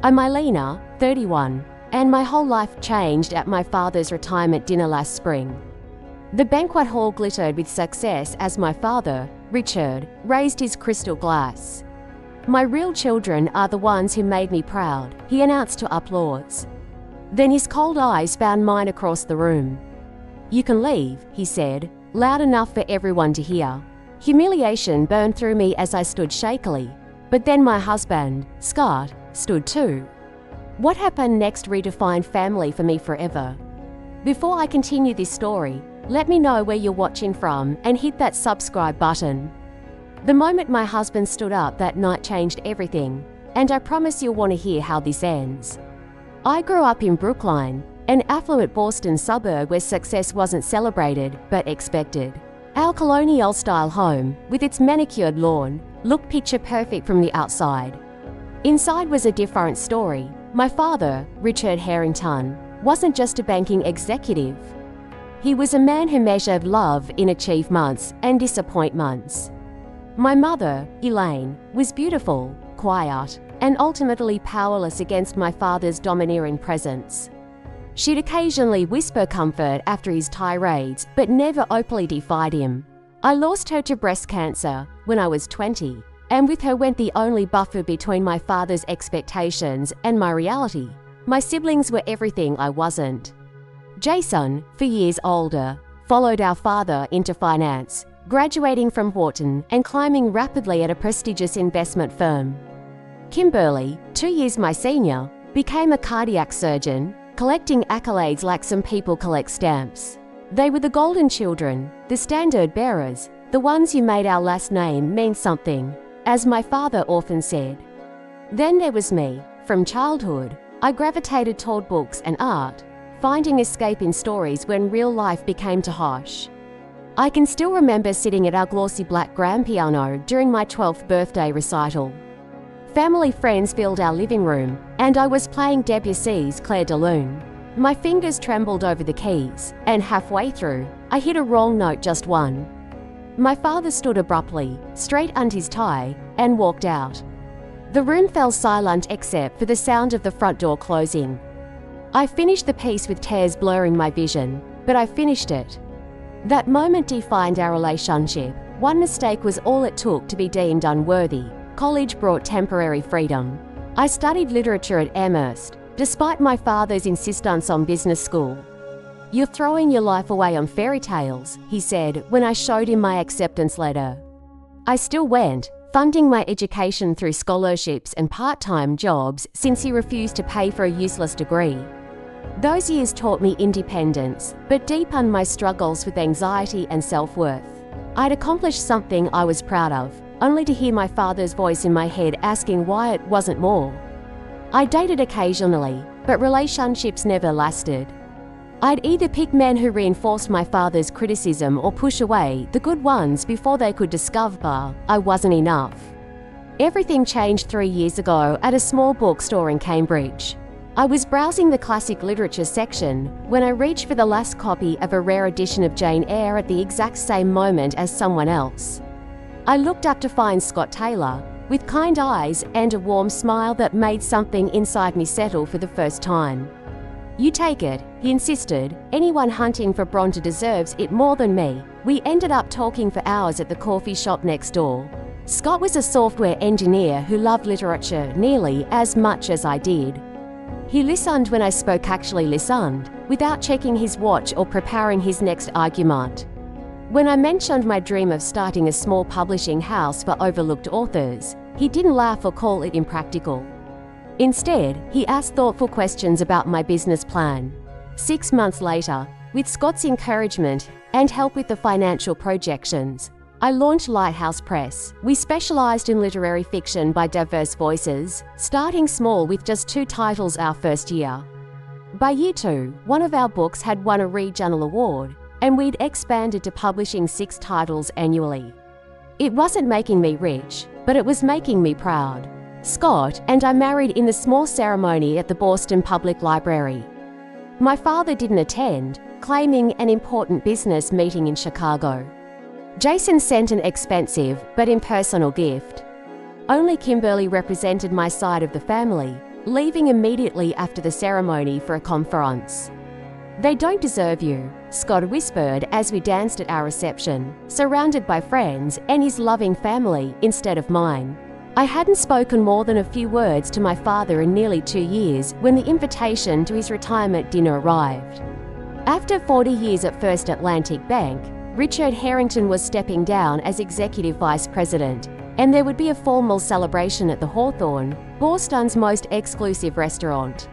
I'm Eileen, 31, and my whole life changed at my father's retirement dinner last spring. The banquet hall glittered with success as my father, Richard, raised his crystal glass. "My real children are the ones who made me proud," he announced to applause. Then his cold eyes found mine across the room. "You can leave," he said, loud enough for everyone to hear. Humiliation burned through me as I stood shakily. But then my husband, Scott, stood too. What happened next redefined family for me forever. Before I continue this story, let me know where you're watching from and hit that subscribe button. The moment my husband stood up that night changed everything, and I promise you'll want to hear how this ends. I grew up in Brookline, an affluent Boston suburb where success wasn't celebrated but expected. Our colonial-style home, with its manicured lawn, looked picture-perfect from the outside. Inside was a different story. My father, Richard Harrington, wasn't just a banking executive. He was a man who measured love in achievements and disappointments. My mother, Elaine, was beautiful, quiet, and ultimately powerless against my father's domineering presence. She'd occasionally whisper comfort after his tirades, but never openly defied him. I lost her to breast cancer when I was 20, and with her went the only buffer between my father's expectations and my reality. My siblings were everything I wasn't. Jason, 4 years older, followed our father into finance, graduating from Hawthorn and climbing rapidly at a prestigious investment firm. Kimberly, 2 years my senior, became a cardiac surgeon, collecting accolades like some people collect stamps. They were the golden children, the standard bearers, the ones who made our last name mean something, as my father often said. Then there was me. From childhood, I gravitated toward books and art, finding escape in stories when real life became too harsh. I can still remember sitting at our glossy black grand piano during my 12th birthday recital. Family friends filled our living room, and I was playing Debussy's Clair de Lune. My fingers trembled over the keys, and halfway through, I hit a wrong note, just one. My father stood abruptly, straightened his tie, and walked out. The room fell silent except for the sound of the front door closing. I finished the piece with tears blurring my vision, but I finished it. That moment defined our relationship. One mistake was all it took to be deemed unworthy. College brought temporary freedom. I studied literature at Amherst, despite my father's insistence on business school. "You're throwing your life away on fairy tales," he said when I showed him my acceptance letter. I still went, funding my education through scholarships and part-time jobs since he refused to pay for a useless degree. Those years taught me independence, but deepened my struggles with anxiety and self-worth. I'd accomplished something I was proud of, only to hear my father's voice in my head asking why it wasn't more. I dated occasionally, but relationships never lasted. I'd either pick men who reinforced my father's criticism or push away the good ones before they could discover I wasn't enough. Everything changed 3 years ago at a small bookstore in Cambridge. I was browsing the classic literature section when I reached for the last copy of a rare edition of Jane Eyre at the exact same moment as someone else. I looked up to find Scott Taylor, with kind eyes and a warm smile that made something inside me settle for the first time. "You take it," he insisted. "Anyone hunting for Bronte deserves it more than me." We ended up talking for hours at the coffee shop next door. Scott was a software engineer who loved literature nearly as much as I did. He listened when I spoke, actually listened, without checking his watch or preparing his next argument. When I mentioned my dream of starting a small publishing house for overlooked authors, he didn't laugh or call it impractical. Instead, he asked thoughtful questions about my business plan. 6 months later, with Scott's encouragement and help with the financial projections, I launched Lighthouse Press. We specialized in literary fiction by diverse voices, starting small with just 2 titles our first year. By year 2, one of our books had won a regional award, and we'd expanded to publishing 6 titles annually. It wasn't making me rich, but it was making me proud. Scott and I married in the small ceremony at the Boston Public Library. My father didn't attend, claiming an important business meeting in Chicago. Jason sent an expensive but impersonal gift. Only Kimberly represented my side of the family, leaving immediately after the ceremony for a conference. "They don't deserve you," Scott whispered as we danced at our reception, surrounded by friends and his loving family instead of mine. I hadn't spoken more than a few words to my father in nearly 2 years when the invitation to his retirement dinner arrived. After 40 years at First Atlantic Bank, Richard Harrington was stepping down as Executive Vice President, and there would be a formal celebration at the Hawthorn, Boston's most exclusive restaurant.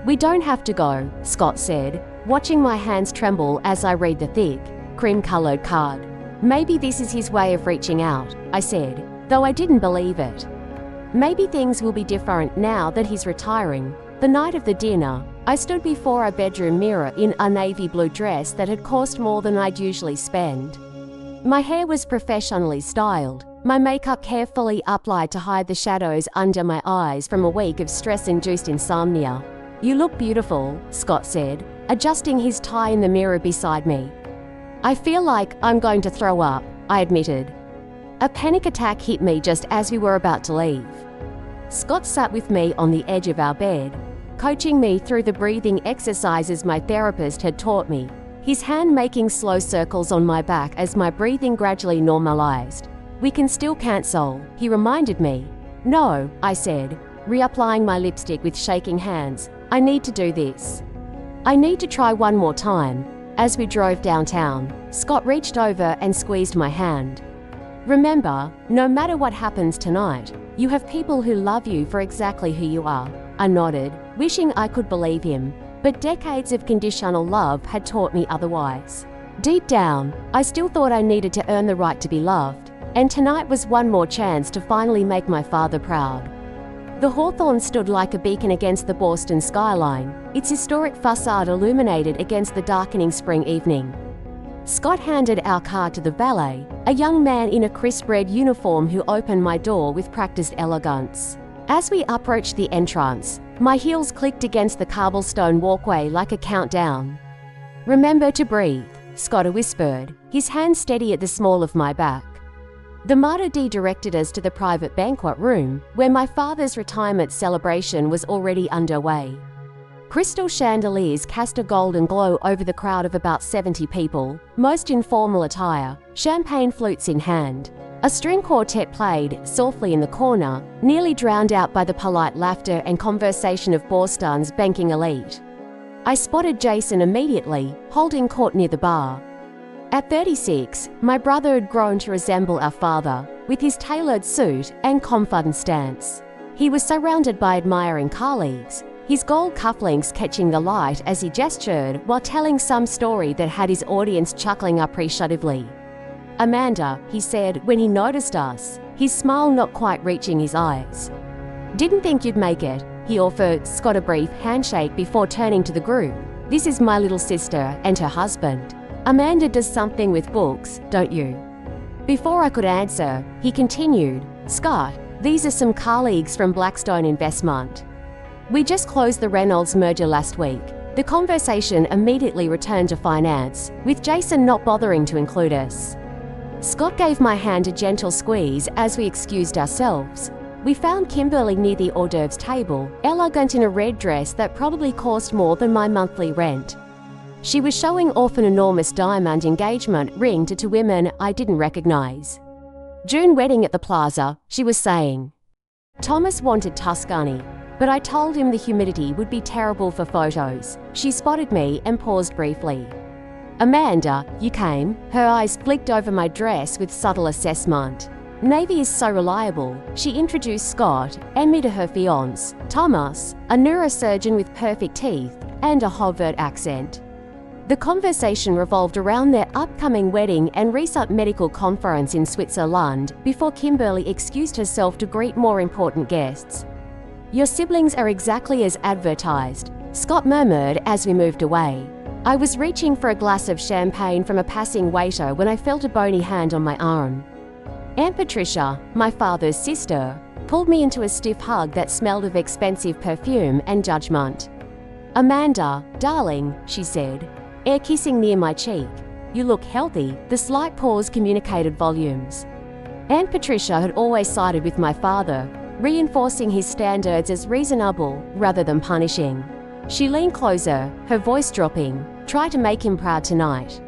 "We don't have to go," Scott said, watching my hands tremble as I read the thick, cream-coloured card. "Maybe this is his way of reaching out," I said, though I didn't believe it. Maybe things will be different now that he's retiring. The night of the dinner, I stood before a bedroom mirror in a navy blue dress that had cost more than I'd usually spend. My hair was professionally styled, my makeup carefully applied to hide the shadows under my eyes from a week of stress-induced insomnia. "You look beautiful," Scott said, adjusting his tie in the mirror beside me. "I feel like I'm going to throw up," I admitted. A panic attack hit me just as we were about to leave. Scott sat with me on the edge of our bed, coaching me through the breathing exercises my therapist had taught me, his hand making slow circles on my back as my breathing gradually normalized. "We can still cancel," he reminded me. "No," I said, reapplying my lipstick with shaking hands. "I need to do this. I need to try one more time." As we drove downtown, Scott reached over and squeezed my hand. "Remember, no matter what happens tonight, you have people who love you for exactly who you are." I nodded, wishing I could believe him, but decades of conditional love had taught me otherwise. Deep down, I still thought I needed to earn the right to be loved, and tonight was one more chance to finally make my father proud. The Hawthorn stood like a beacon against the Boston skyline, its historic facade illuminated against the darkening spring evening. Scott handed our car to the valet, a young man in a crisp red uniform who opened my door with practiced elegance. As we approached the entrance, my heels clicked against the cobblestone walkway like a countdown. "Remember to breathe," Scott whispered, his hand steady at the small of my back. The Mata D directed us to the private banquet room, where my father's retirement celebration was already underway. Crystal chandeliers cast a golden glow over the crowd of about 70 people, most in formal attire, champagne flutes in hand. A string quartet played, softly in the corner, nearly drowned out by the polite laughter and conversation of Boston's banking elite. I spotted Jason immediately, holding court near the bar. At 36, my brother had grown to resemble our father, with his tailored suit and confident stance. He was surrounded by admiring colleagues, his gold cufflinks catching the light as he gestured while telling some story that had his audience chuckling appreciatively. "Amanda," he said when he noticed us, his smile not quite reaching his eyes. "Didn't think you'd make it," he offered Scott a brief handshake before turning to the group. "This is my little sister and her husband. Amanda does something with books, don't you?" Before I could answer, he continued, "Scott, these are some colleagues from Blackstone Investment. We just closed the Reynolds merger last week." The conversation immediately returned to finance, with Jason not bothering to include us. Scott gave my hand a gentle squeeze as we excused ourselves. We found Kimberly near the hors d'oeuvres table, elegant in a red dress that probably cost more than my monthly rent. She was showing off an enormous diamond engagement ring to 2 women I didn't recognize. "June wedding at the plaza," she was saying. Thomas wanted Tuscany, but I told him the humidity would be terrible for photos. She spotted me and paused briefly. "Amanda, you came?" Her eyes flicked over my dress with subtle assessment. "Navy is so reliable," she introduced Scott and me to her fiancé, Thomas, a neurosurgeon with perfect teeth and a Harvard accent. The conversation revolved around their upcoming wedding and recent medical conference in Switzerland before Kimberly excused herself to greet more important guests. "Your siblings are exactly as advertised," Scott murmured as we moved away. I was reaching for a glass of champagne from a passing waiter when I felt a bony hand on my arm. Aunt Patricia, my father's sister, pulled me into a stiff hug that smelled of expensive perfume and judgment. "Amanda, darling," she said, air kissing near my cheek. "You look healthy." The slight pause communicated volumes. Aunt Patricia had always sided with my father, reinforcing his standards as reasonable rather than punishing. She leaned closer, her voice dropping. "Try to make him proud tonight.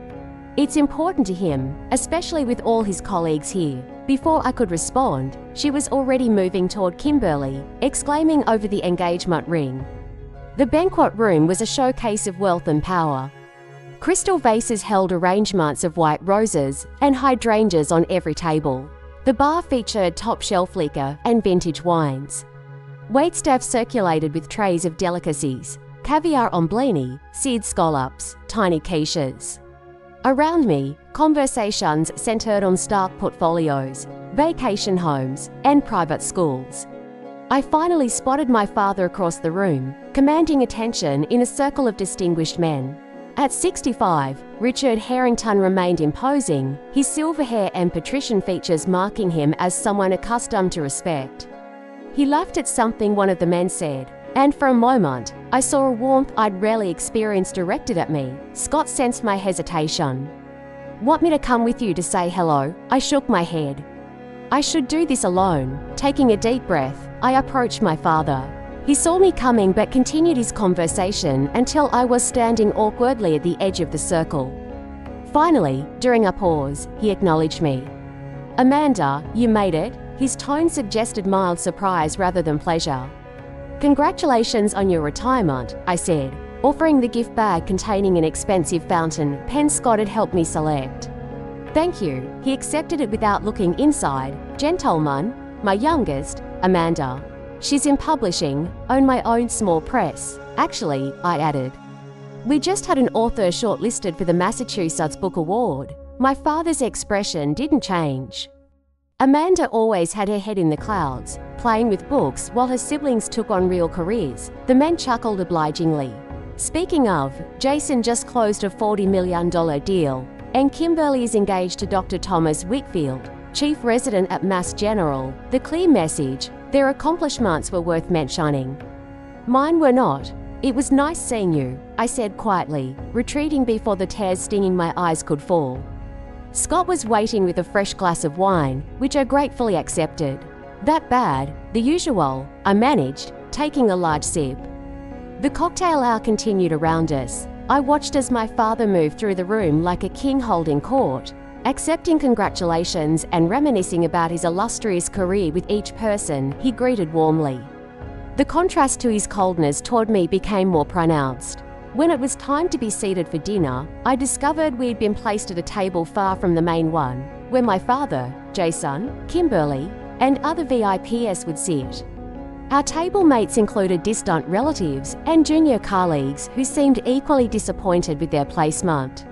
It's important to him, especially with all his colleagues here." Before I could respond, she was already moving toward Kimberly, exclaiming over the engagement ring. The banquet room was a showcase of wealth and power. Crystal vases held arrangements of white roses and hydrangeas on every table. The bar featured top-shelf liquor and vintage wines. Waitstaff circulated with trays of delicacies, caviar omblini, seared scallops, tiny quiches. Around me, conversations centered on stock portfolios, vacation homes, and private schools. I finally spotted my father across the room, commanding attention in a circle of distinguished men. At 65, Richard Harrington remained imposing, his silver hair and patrician features marking him as someone accustomed to respect. He laughed at something one of the men said, and for a moment, I saw a warmth I'd rarely experienced directed at me. Scott sensed my hesitation. "Want me to come with you to say hello?" I shook my head. I should do this alone. Taking a deep breath, I approached my father. He saw me coming but continued his conversation until I was standing awkwardly at the edge of the circle. Finally, during a pause, he acknowledged me. "Amanda, you made it?" His tone suggested mild surprise rather than pleasure. "Congratulations on your retirement," I said, offering the gift bag containing an expensive fountain pen Scott had helped me select. "Thank you." He accepted it without looking inside. "Gentleman, my youngest, Amanda. She's in publishing, own my own small press. Actually," I added. "We just had an author shortlisted for the Massachusetts Book Award." My father's expression didn't change. Amanda always had her head in the clouds, playing with books while her siblings took on real careers. The men chuckled obligingly. "Speaking of, Jason just closed a $40 million deal, and Kimberly is engaged to Dr. Thomas Whitfield, chief resident at Mass General." The clear message: their accomplishments were worth mentioning. Mine were not. "It was nice seeing you," I said quietly, retreating before the tears stinging my eyes could fall. Scott was waiting with a fresh glass of wine, which I gratefully accepted. "That bad?" "The usual," I managed, taking a large sip. The cocktail hour continued around us. I watched as my father moved through the room like a king holding court, accepting congratulations and reminiscing about his illustrious career with each person he greeted warmly. The contrast to his coldness toward me became more pronounced. When it was time to be seated for dinner, I discovered we had been placed at a table far from the main one, where my father, Jason, Kimberly, and other VIPs would sit. Our table mates included distant relatives and junior colleagues who seemed equally disappointed with their placement.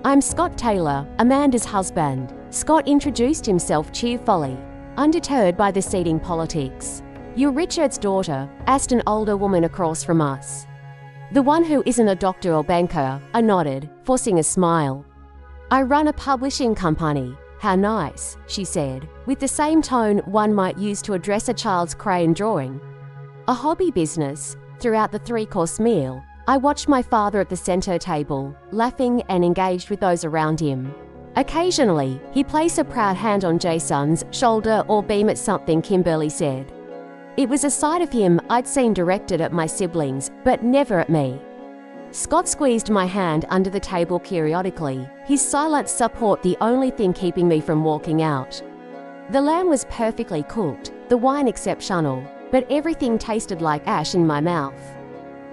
"I'm Scott Taylor, Amanda's husband." Scott introduced himself cheerfully, undeterred by the seating politics. "You're Richard's daughter," asked an older woman across from us. "The one who isn't a doctor or banker," I nodded, forcing a smile. "I run a publishing company." "How nice," she said, with the same tone one might use to address a child's crayon drawing. "A hobby business." Throughout the three-course meal, I watched my father at the center table, laughing and engaged with those around him. Occasionally, he'd place a proud hand on Jason's shoulder or beam at something Kimberly said. It was a side of him I'd seen directed at my siblings, but never at me. Scott squeezed my hand under the table periodically, his silent support the only thing keeping me from walking out. The lamb was perfectly cooked, the wine exceptional, but everything tasted like ash in my mouth.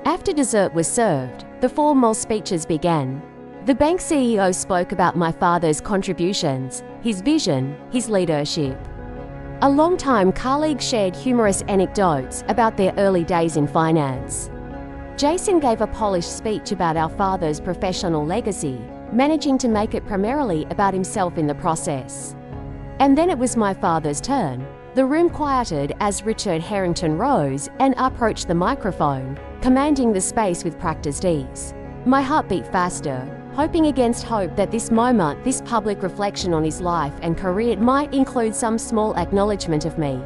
After dessert was served, the formal speeches began. The bank CEO spoke about my father's contributions, his vision, his leadership. A long-time colleague shared humorous anecdotes about their early days in finance. Jason gave a polished speech about our father's professional legacy, managing to make it primarily about himself in the process. And then it was my father's turn. The room quieted as Richard Harrington rose and approached the microphone, commanding the space with practiced ease. My heart beat faster, hoping against hope that this moment, this public reflection on his life and career might include some small acknowledgement of me.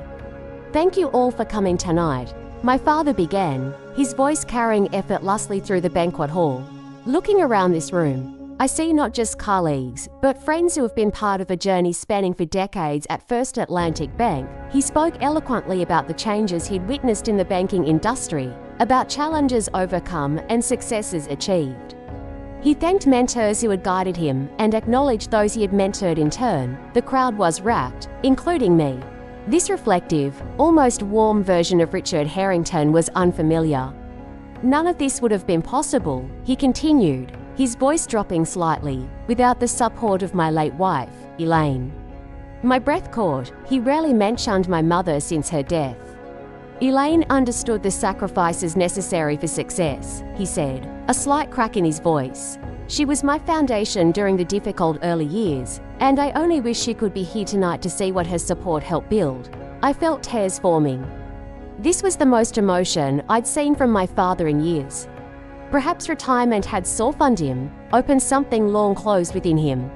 "Thank you all for coming tonight," my father began, his voice carrying effortlessly through the banquet hall. Looking around this room, I see not just colleagues, but friends who have been part of a journey spanning for decades at First Atlantic Bank. He spoke eloquently about the changes he'd witnessed in the banking industry, about challenges overcome and successes achieved. He thanked mentors who had guided him and acknowledged those he had mentored in turn. The crowd was rapt, including me. This reflective, almost warm version of Richard Harrington was unfamiliar. None of this would have been possible, he continued, his voice dropping slightly, without the support of my late wife, Elaine. My breath caught. He rarely mentioned my mother since her death. Elaine understood the sacrifices necessary for success, he said, a slight crack in his voice. She was my foundation during the difficult early years, and I only wish she could be here tonight to see what her support helped build. I felt tears forming. This was the most emotion I'd seen from my father in years. Perhaps retirement had softened him, opened something long closed within him.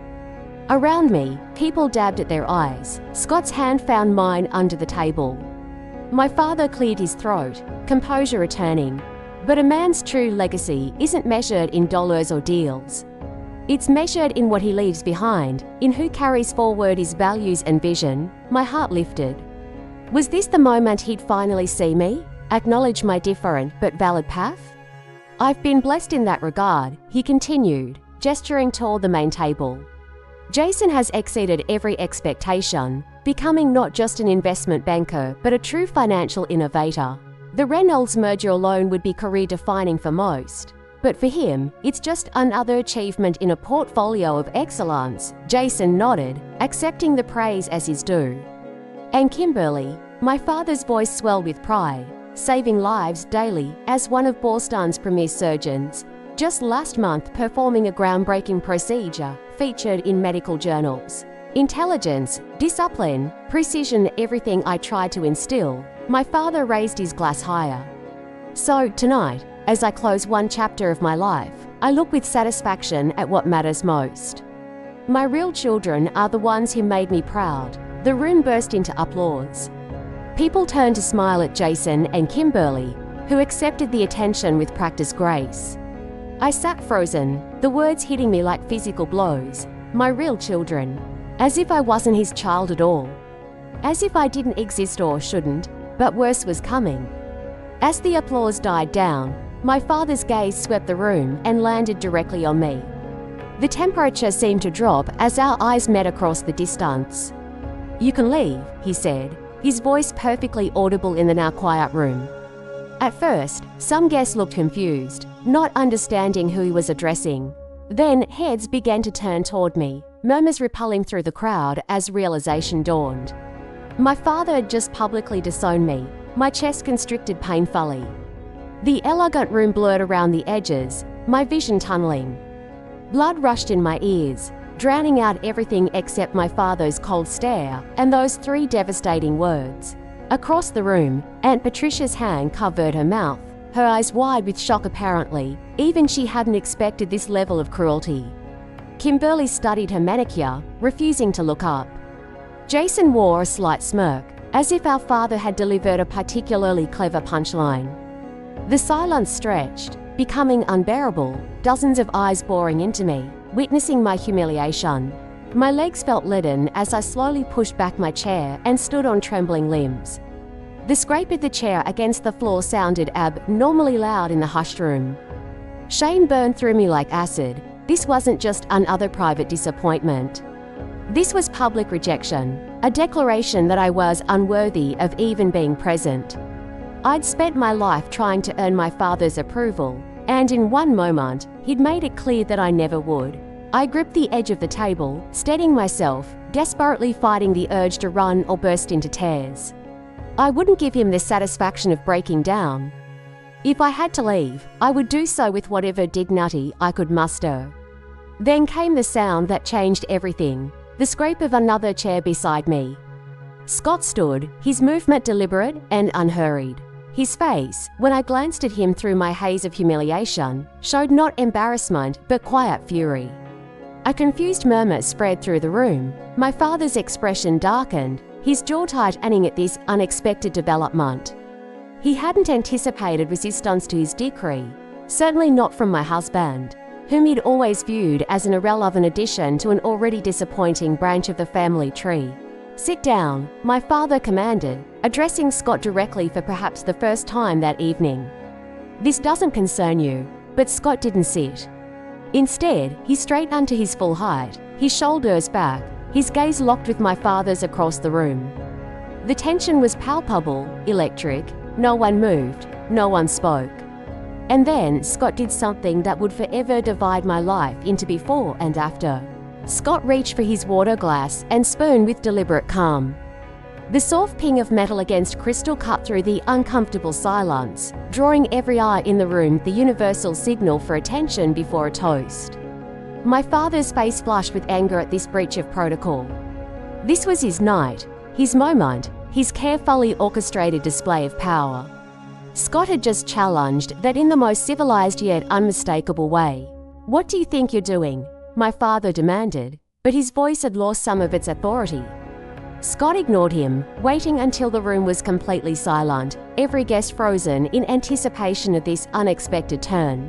Around me, people dabbed at their eyes. Scott's hand found mine under the table. My father cleared his throat, composure returning. But a man's true legacy isn't measured in dollars or deals. It's measured in what he leaves behind, in who carries forward his values and vision. My heart lifted. Was this the moment he'd finally see me, acknowledge my different but valid path? I've been blessed in that regard, he continued, gesturing toward the main table. Jason has exceeded every expectation, becoming not just an investment banker but a true financial innovator. The Reynolds merger alone would be career-defining for most. But for him, it's just another achievement in a portfolio of excellence. Jason nodded, accepting the praise as his due. And Kimberly, my father's voice swelled with pride, saving lives daily as one of Boston's premier surgeons, just last month performing a groundbreaking procedure featured in medical journals. Intelligence, discipline, precision, everything I tried to instill. My father raised his glass higher. So, tonight, as I close one chapter of my life, I look with satisfaction at what matters most. My real children are the ones who made me proud. The room burst into applause. People turned to smile at Jason and Kimberly, who accepted the attention with practiced grace. I sat frozen, the words hitting me like physical blows. My real children. As if I wasn't his child at all. As if I didn't exist or shouldn't, but worse was coming. As the applause died down, my father's gaze swept the room and landed directly on me. The temperature seemed to drop as our eyes met across the distance. "You can leave," he said, his voice perfectly audible in the now quiet room. At first, some guests looked confused, not understanding who he was addressing. Then heads began to turn toward me, murmurs rippling through the crowd as realization dawned. My father had just publicly disowned me, my chest constricted painfully. The elegant room blurred around the edges, my vision tunneling. Blood rushed in my ears, drowning out everything except my father's cold stare and those three devastating words. Across the room, Aunt Patricia's hand covered her mouth, her eyes wide with shock apparently. Even she hadn't expected this level of cruelty. Kimberly studied her manicure, refusing to look up. Jason wore a slight smirk, as if our father had delivered a particularly clever punchline. The silence stretched, becoming unbearable, dozens of eyes boring into me, witnessing my humiliation. My legs felt leaden as I slowly pushed back my chair and stood on trembling limbs. The scrape of the chair against the floor sounded abnormally loud in the hushed room. Shame burned through me like acid. This wasn't just another private disappointment. This was public rejection, a declaration that I was unworthy of even being present. I'd spent my life trying to earn my father's approval, and in one moment, he'd made it clear that I never would. I gripped the edge of the table, steadying myself, desperately fighting the urge to run or burst into tears. I wouldn't give him the satisfaction of breaking down. If I had to leave, I would do so with whatever dignity I could muster. Then came the sound that changed everything, the scrape of another chair beside me. Scott stood, his movement deliberate and unhurried. His face, when I glanced at him through my haze of humiliation, showed not embarrassment but quiet fury. A confused murmur spread through the room. My father's expression darkened, his jaw tightening at this unexpected development. He hadn't anticipated resistance to his decree, certainly not from my husband, whom he'd always viewed as an irrelevant addition to an already disappointing branch of the family tree. "Sit down," my father commanded, addressing Scott directly for perhaps the first time that evening. "This doesn't concern you." But Scott didn't sit. Instead, he straightened to his full height, his shoulders back, his gaze locked with my father's across the room. The tension was palpable, electric. No one moved, no one spoke. And then Scott did something that would forever divide my life into before and after. Scott reached for his water glass and spoon with deliberate calm. The soft ping of metal against crystal cut through the uncomfortable silence, drawing every eye in the room the universal signal for attention before a toast. My father's face flushed with anger at this breach of protocol. This was his night, his moment, his carefully orchestrated display of power. Scott had just challenged that in the most civilized yet unmistakable way. "What do you think you're doing?" my father demanded, but his voice had lost some of its authority. Scott ignored him, waiting until the room was completely silent, every guest frozen in anticipation of this unexpected turn.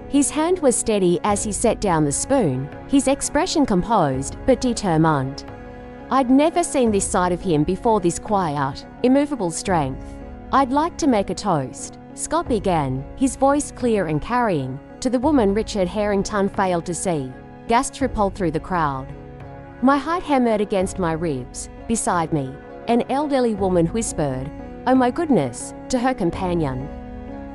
His hand was steady as he set down the spoon, his expression composed but determined. I'd never seen this side of him before, this quiet, immovable strength. "I'd like to make a toast," Scott began, his voice clear and carrying, "to the woman Richard Harrington failed to see." Gasps rippled through the crowd. My heart hammered against my ribs. Beside me, an elderly woman whispered, "Oh my goodness," to her companion.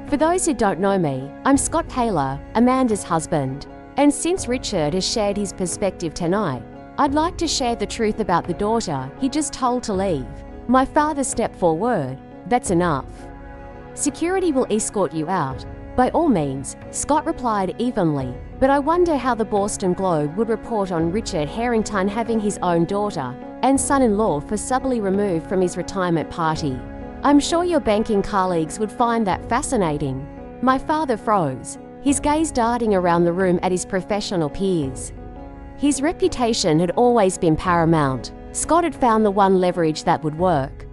For those who don't know me, I'm Scott Taylor, Amanda's husband. And since Richard has shared his perspective tonight, I'd like to share the truth about the daughter he just told to leave. My father stepped forward. "That's enough. Security will escort you out." "By all means," Scott replied evenly, "but I wonder how the Boston Globe would report on Richard Harrington having his own daughter and son-in-law forcibly removed from his retirement party. I'm sure your banking colleagues would find that fascinating." My father froze, his gaze darting around the room at his professional peers. His reputation had always been paramount. Scott had found the one leverage that would work.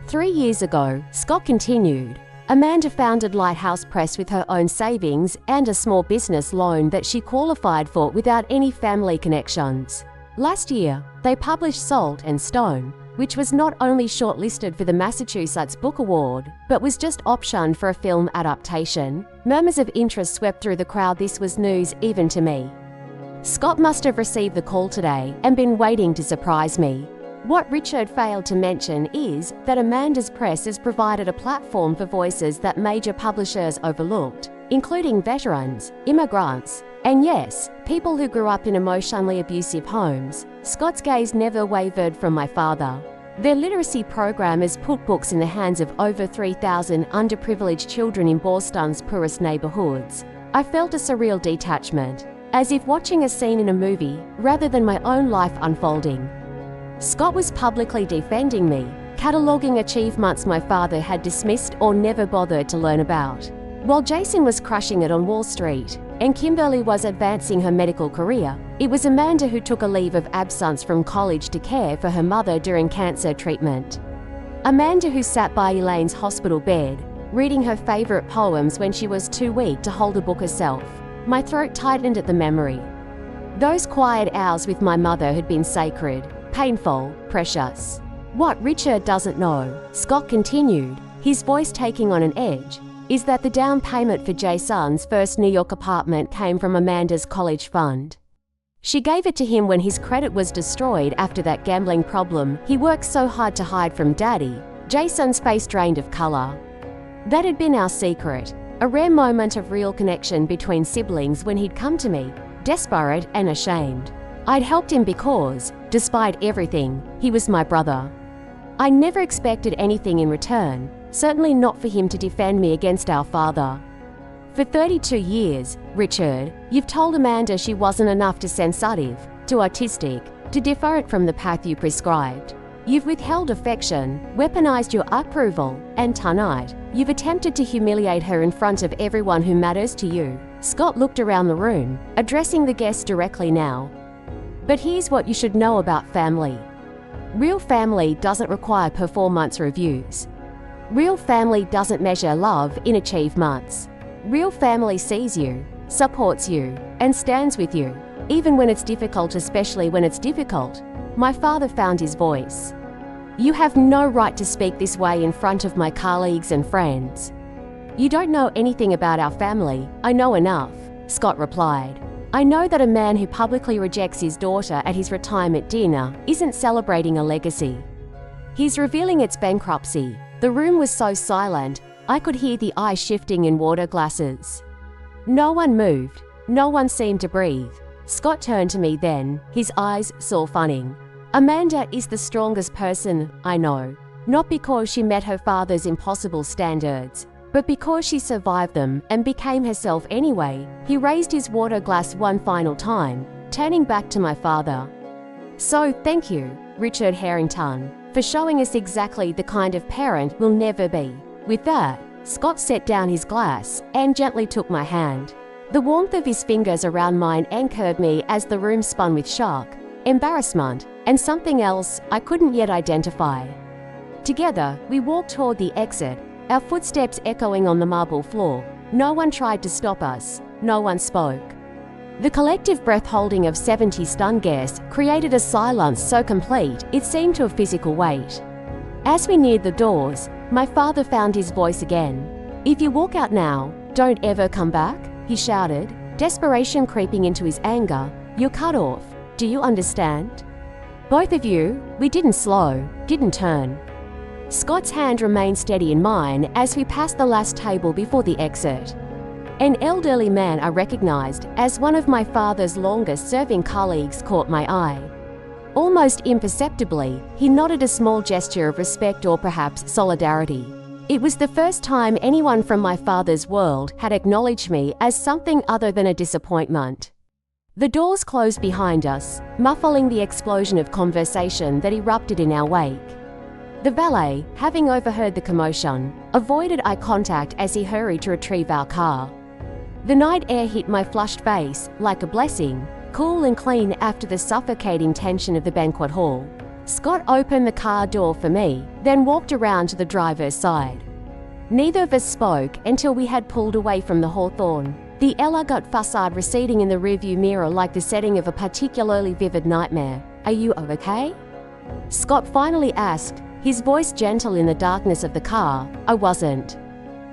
3 years ago, Scott continued, Amanda founded Lighthouse Press with her own savings and a small business loan that she qualified for without any family connections. Last year, they published Salt and Stone, which was not only shortlisted for the Massachusetts Book Award, but was just optioned for a film adaptation. Murmurs of interest swept through the crowd. This was news even to me. Scott must have received the call today and been waiting to surprise me. What Richard failed to mention is that Amanda's press has provided a platform for voices that major publishers overlooked, including veterans, immigrants, and yes, people who grew up in emotionally abusive homes. Scott's gaze never wavered from my father. Their literacy program has put books in the hands of over 3,000 underprivileged children in Boston's poorest neighborhoods. I felt a surreal detachment, as if watching a scene in a movie rather than my own life unfolding. Scott was publicly defending me, cataloguing achievements my father had dismissed or never bothered to learn about. While Jason was crushing it on Wall Street and Kimberly was advancing her medical career, it was Amanda who took a leave of absence from college to care for her mother during cancer treatment. Amanda who sat by Elaine's hospital bed, reading her favorite poems when she was too weak to hold a book herself. My throat tightened at the memory. Those quiet hours with my mother had been sacred, painful, precious. What Richard doesn't know, Scott continued, his voice taking on an edge, is that the down payment for Jason's first New York apartment came from Amanda's college fund. She gave it to him when his credit was destroyed after that gambling problem he worked so hard to hide from Daddy. Jason's face drained of color. That had been our secret, a rare moment of real connection between siblings when he'd come to me, desperate and ashamed. I'd helped him because, despite everything, he was my brother. I never expected anything in return, certainly not for him to defend me against our father. For 32 years, Richard, you've told Amanda she wasn't enough to sensitive, too artistic, to different from the path you prescribed. You've withheld affection, weaponized your approval, and tonight, you've attempted to humiliate her in front of everyone who matters to you. Scott looked around the room, addressing the guests directly now. But here's what you should know about family. Real family doesn't require performance reviews. Real family doesn't measure love in achievements. Real family sees you, supports you, and stands with you, even when it's difficult, especially when it's difficult. My father found his voice. You have no right to speak this way in front of my colleagues and friends. You don't know anything about our family. I know enough, Scott replied. I know that a man who publicly rejects his daughter at his retirement dinner isn't celebrating a legacy. He's revealing its bankruptcy. The room was so silent, I could hear the ice shifting in water glasses. No one moved. No one seemed to breathe. Scott turned to me then, his eyes softening. Amanda is the strongest person I know, not because she met her father's impossible standards, but because she survived them and became herself anyway. He raised his water glass one final time, turning back to my father. So thank you, Richard Harrington, for showing us exactly the kind of parent we'll never be. With that, Scott set down his glass and gently took my hand. The warmth of his fingers around mine anchored me as the room spun with shock, embarrassment, and something else I couldn't yet identify. Together, we walked toward the exit, our footsteps echoing on the marble floor. No one tried to stop us. No one spoke. The collective breath-holding of 70 stunned guests created a silence so complete it seemed to have physical weight. As we neared the doors, my father found his voice again. If you walk out now, don't ever come back, he shouted, desperation creeping into his anger. You're cut off. Do you understand? Both of you. We didn't slow, didn't turn. Scott's hand remained steady in mine as we passed the last table before the exit. An elderly man I recognized as one of my father's longest-serving colleagues caught my eye. Almost imperceptibly, he nodded a small gesture of respect or perhaps solidarity. It was the first time anyone from my father's world had acknowledged me as something other than a disappointment. The doors closed behind us, muffling the explosion of conversation that erupted in our wake. The valet, having overheard the commotion, avoided eye contact as he hurried to retrieve our car. The night air hit my flushed face like a blessing, cool and clean after the suffocating tension of the banquet hall. Scott opened the car door for me, then walked around to the driver's side. Neither of us spoke until we had pulled away from the Hawthorn, the elegant facade receding in the rearview mirror like the setting of a particularly vivid nightmare. Are you okay? Scott finally asked, his voice gentle in the darkness of the car. I wasn't.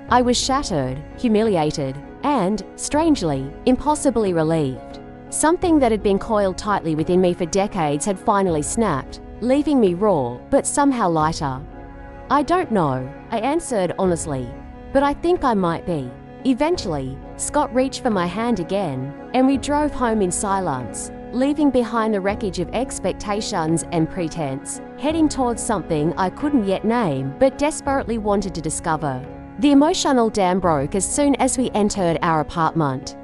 I was shattered, humiliated, and, strangely, impossibly relieved. Something that had been coiled tightly within me for decades had finally snapped, leaving me raw, but somehow lighter. I don't know, I answered honestly, but I think I might be. Eventually, Scott reached for my hand again, and we drove home in silence, leaving behind the wreckage of expectations and pretense, heading towards something I couldn't yet name but desperately wanted to discover. The emotional dam broke as soon as we entered our apartment.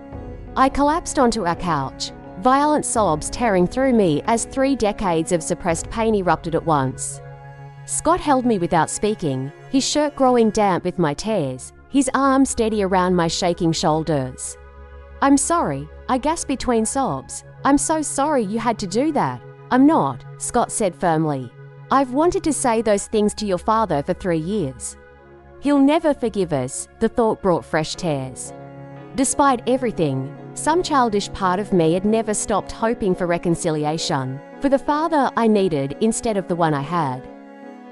I collapsed onto our couch, violent sobs tearing through me as 3 decades of suppressed pain erupted at once. Scott held me without speaking, his shirt growing damp with my tears, his arm steady around my shaking shoulders. I'm sorry, I gasped between sobs. I'm so sorry you had to do that. I'm not, Scott said firmly. I've wanted to say those things to your father for 3 years. He'll never forgive us, the thought brought fresh tears. Despite everything, some childish part of me had never stopped hoping for reconciliation, for the father I needed instead of the one I had.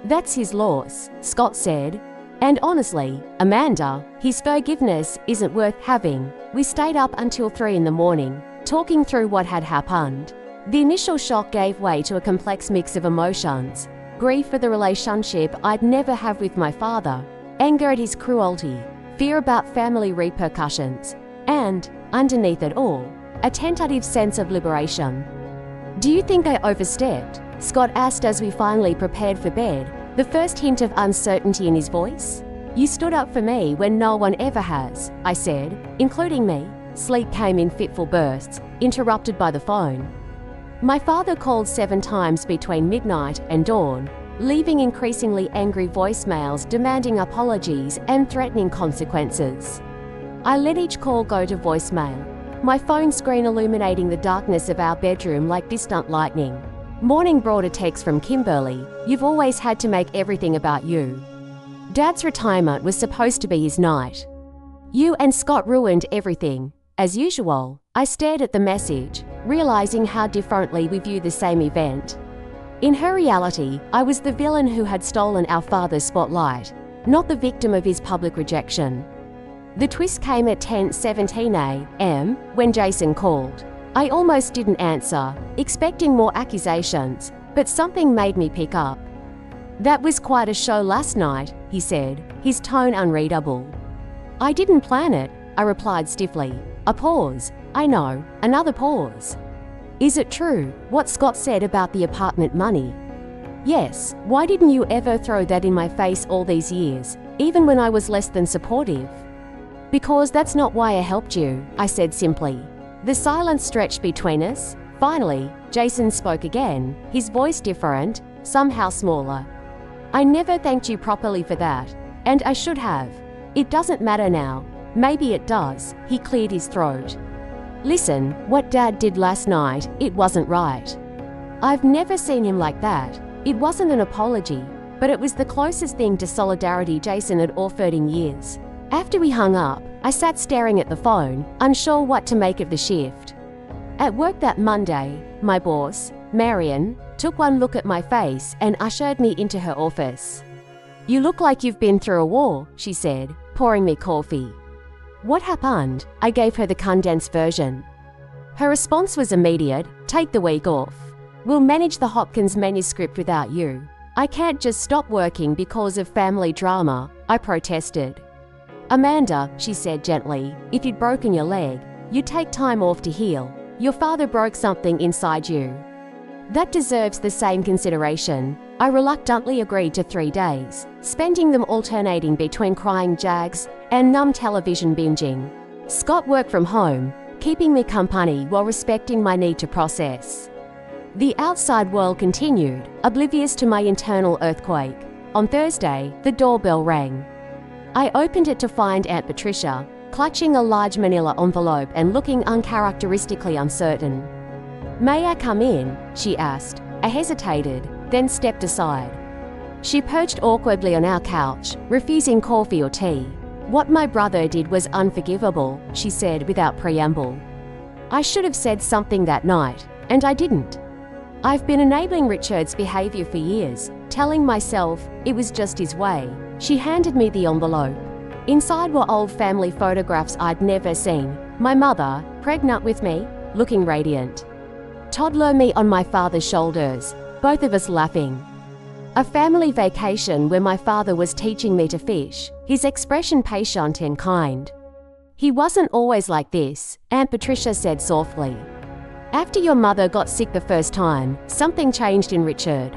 That's his loss, Scott said. And honestly, Amanda, his forgiveness isn't worth having. We stayed up until 3 a.m, talking through what had happened. The initial shock gave way to a complex mix of emotions: grief for the relationship I'd never have with my father, anger at his cruelty, fear about family repercussions, and, underneath it all, a tentative sense of liberation. Do you think I overstepped? Scott asked as we finally prepared for bed, the first hint of uncertainty in his voice. You stood up for me when no one ever has, I said, including me. Sleep came in fitful bursts, interrupted by the phone. My father called 7 times between midnight and dawn, leaving increasingly angry voicemails demanding apologies and threatening consequences. I let each call go to voicemail, my phone screen illuminating the darkness of our bedroom like distant lightning. Morning brought a text from Kimberly. You've always had to make everything about you. Dad's retirement was supposed to be his night. You and Scott ruined everything. As usual, I stared at the message, realizing how differently we view the same event. In her reality, I was the villain who had stolen our father's spotlight, not the victim of his public rejection. The twist came at 10:17 a.m. when Jason called. I almost didn't answer, expecting more accusations, but something made me pick up. "That was quite a show last night," he said, his tone unreadable. "I didn't plan it," I replied stiffly. A pause. I know, another pause. "Is it true, what Scott said about the apartment money?" "Yes, why didn't you ever throw that in my face all these years, even when I was less than supportive?" "Because that's not why I helped you," I said simply. The silence stretched between us. Finally, Jason spoke again, his voice different, somehow smaller. "I never thanked you properly for that, and I should have. It doesn't matter now. Maybe it does." He cleared his throat. "Listen, what Dad did last night, it wasn't right. I've never seen him like that. It wasn't an apology, but it was the closest thing to solidarity Jason had offered in years." After we hung up, I sat staring at the phone, unsure what to make of the shift. At work that Monday, my boss, Marion, took one look at my face and ushered me into her office. "You look like you've been through a war," she said, pouring me coffee. "What happened?" I gave her the condensed version. Her response was immediate: "Take the week off. We'll manage the Hopkins manuscript without you." "I can't just stop working because of family drama," I protested. "Amanda," she said gently, "if you'd broken your leg, you'd take time off to heal. Your father broke something inside you. That deserves the same consideration." I reluctantly agreed to 3 days, spending them alternating between crying jags and numb television binging. Scott worked from home, keeping me company while respecting my need to process. The outside world continued, oblivious to my internal earthquake. On Thursday, the doorbell rang. I opened it to find Aunt Patricia, clutching a large manila envelope and looking uncharacteristically uncertain. "May I come in?" she asked. I hesitated, then stepped aside. She perched awkwardly on our couch, refusing coffee or tea. "What my brother did was unforgivable," she said without preamble. I should have said something that night, and I didn't. I've been enabling Richard's behavior for years, telling myself it was just his way. She handed me the envelope. Inside were old family photographs I'd never seen. My mother, pregnant with me, looking radiant. Toddler me on my father's shoulders, both of us laughing. A family vacation where my father was teaching me to fish, his expression patient and kind. "He wasn't always like this," Aunt Patricia said softly. "After your mother got sick the first time, something changed in Richard.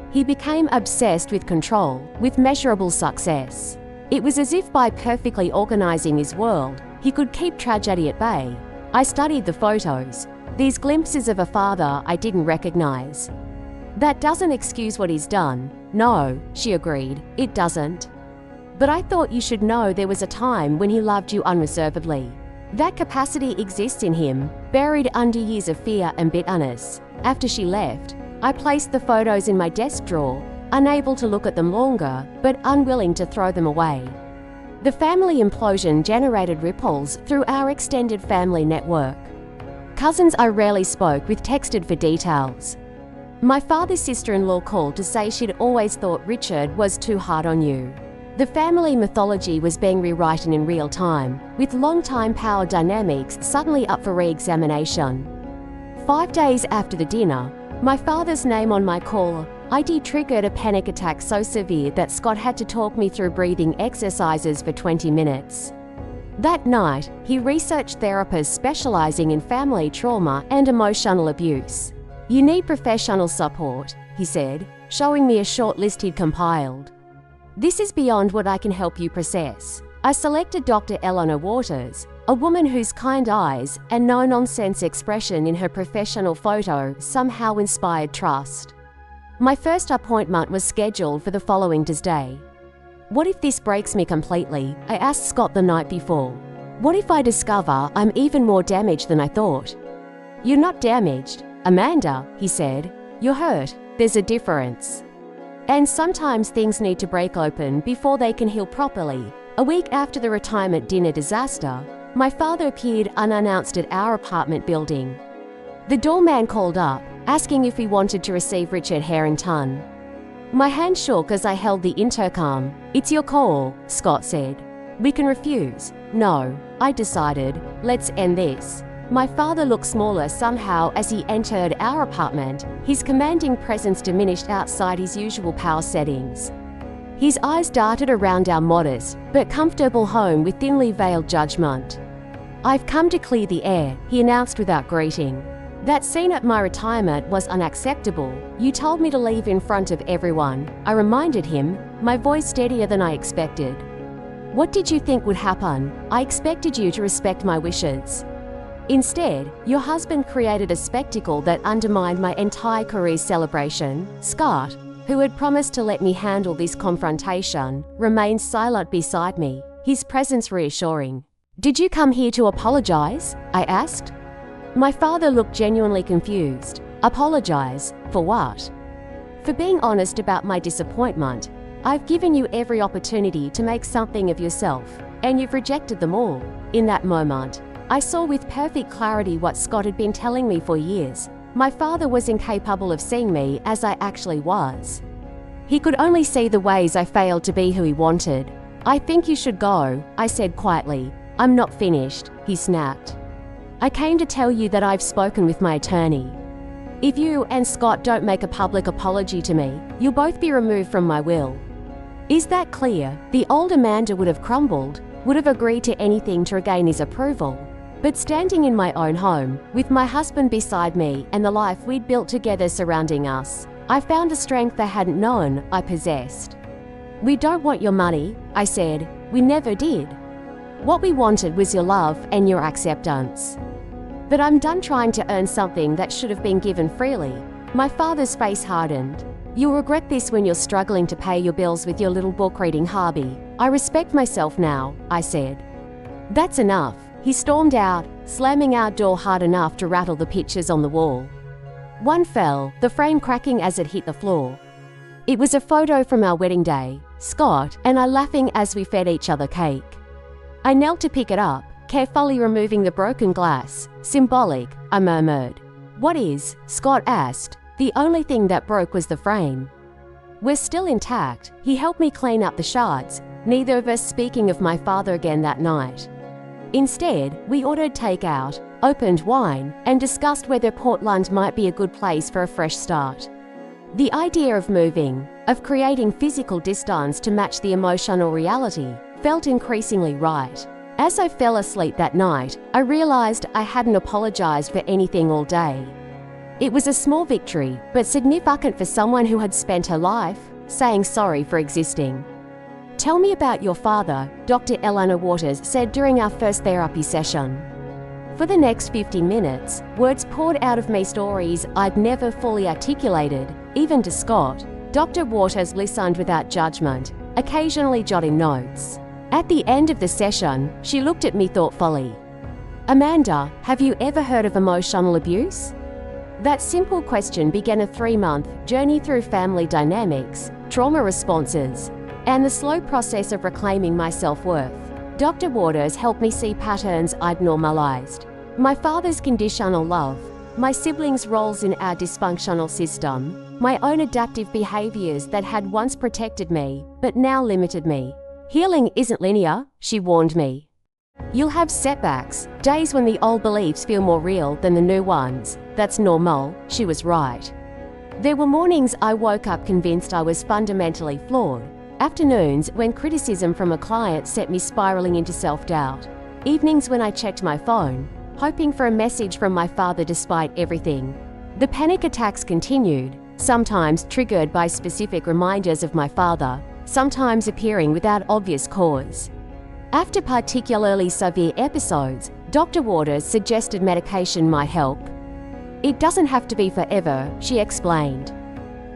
He became obsessed with control, with measurable success. It was as if by perfectly organizing his world, he could keep tragedy at bay." I studied the photos, these glimpses of a father I didn't recognize. "That doesn't excuse what he's done." "No," she agreed, "it doesn't. But I thought you should know there was a time when he loved you unreservedly. That capacity exists in him, buried under years of fear and bitterness." After she left, I placed the photos in my desk drawer, unable to look at them longer, but unwilling to throw them away. The family implosion generated ripples through our extended family network. Cousins I rarely spoke with texted for details. My father's sister-in-law called to say she'd always thought Richard was too hard on you. The family mythology was being rewritten in real time, with long-time power dynamics suddenly up for re-examination. 5 days after the dinner, my father's name on my call ID triggered a panic attack so severe that Scott had to talk me through breathing exercises for 20 minutes. That night, he researched therapists specializing in family trauma and emotional abuse. "You need professional support," he said, showing me a short list he'd compiled. "This is beyond what I can help you process." I selected Dr. Eleanor Waters, a woman whose kind eyes and no-nonsense expression in her professional photo somehow inspired trust. My first appointment was scheduled for the following Tuesday. "What if this breaks me completely?" I asked Scott the night before. "What if I discover I'm even more damaged than I thought?" "You're not damaged, Amanda," he said. "You're hurt. There's a difference. And sometimes things need to break open before they can heal properly." A week after the retirement dinner disaster, My father appeared unannounced at our apartment building. The doorman called up, asking if we wanted to receive Richard Harrington. My hand shook as I held the intercom. "It's your call," Scott said. "We can refuse." "No," I decided. "Let's end this." My father looked smaller somehow as he entered our apartment. His commanding presence diminished outside his usual power settings. His eyes darted around our modest but comfortable home with thinly veiled judgment. "I've come to clear the air," he announced without greeting. "That scene at my retirement was unacceptable. You told me to leave in front of everyone," I reminded him, my voice steadier than I expected. "What did you think would happen? I expected you to respect my wishes. Instead, your husband created a spectacle that undermined my entire career celebration." Scott, who had promised to let me handle this confrontation, remained silent beside me, his presence reassuring. "Did you come here to apologize?" I asked. My father looked genuinely confused. "Apologize? For what?" "For being honest about my disappointment. I've given you every opportunity to make something of yourself, and you've rejected them all." In that moment, I saw with perfect clarity what Scott had been telling me for years. My father was incapable of seeing me as I actually was. He could only see the ways I failed to be who he wanted. "I think you should go," I said quietly. "I'm not finished," he snapped. "I came to tell you that I've spoken with my attorney. If you and Scott don't make a public apology to me, you'll both be removed from my will." Is that clear? The old Amanda would have crumbled, would have agreed to anything to regain his approval. But standing in my own home, with my husband beside me and the life we'd built together surrounding us, I found a strength I hadn't known I possessed. "We don't want your money," I said. "We never did. What we wanted was your love and your acceptance. But I'm done trying to earn something that should have been given freely." My father's face hardened. "You'll regret this when you're struggling to pay your bills with your little book-reading hobby." "I respect myself now," I said. "That's enough." He stormed out, slamming our door hard enough to rattle the pictures on the wall. One fell, the frame cracking as it hit the floor. It was a photo from our wedding day, Scott and I laughing as we fed each other cake. I knelt to pick it up, carefully removing the broken glass. "Symbolic," I murmured. "What is?" Scott asked. "The only thing that broke was the frame. We're still intact." He helped me clean up the shards, neither of us speaking of my father again that night. Instead, we ordered takeout, opened wine, and discussed whether Portland might be a good place for a fresh start. The idea of moving, of creating physical distance to match the emotional reality, felt increasingly right. As I fell asleep that night, I realized I hadn't apologized for anything all day. It was a small victory, but significant for someone who had spent her life saying sorry for existing. "Tell me about your father," Dr. Eleanor Waters said during our first therapy session. For the next 15 minutes, words poured out of me, stories I'd never fully articulated, even to Scott. Dr. Waters listened without judgment, occasionally jotting notes. At the end of the session, she looked at me thoughtfully. "Amanda, have you ever heard of emotional abuse?" That simple question began a 3-month journey through family dynamics, trauma responses, and the slow process of reclaiming my self-worth. Dr. Waters helped me see patterns I'd normalized. My father's conditional love, my siblings' roles in our dysfunctional system, my own adaptive behaviors that had once protected me, but now limited me. "Healing isn't linear," she warned me. "You'll have setbacks, days when the old beliefs feel more real than the new ones. That's normal." She was right. There were mornings I woke up convinced I was fundamentally flawed. Afternoons when criticism from a client set me spiraling into self-doubt. Evenings when I checked my phone, hoping for a message from my father despite everything. The panic attacks continued, sometimes triggered by specific reminders of my father, sometimes appearing without obvious cause. After particularly severe episodes, Dr. Waters suggested medication might help. "It doesn't have to be forever," she explained.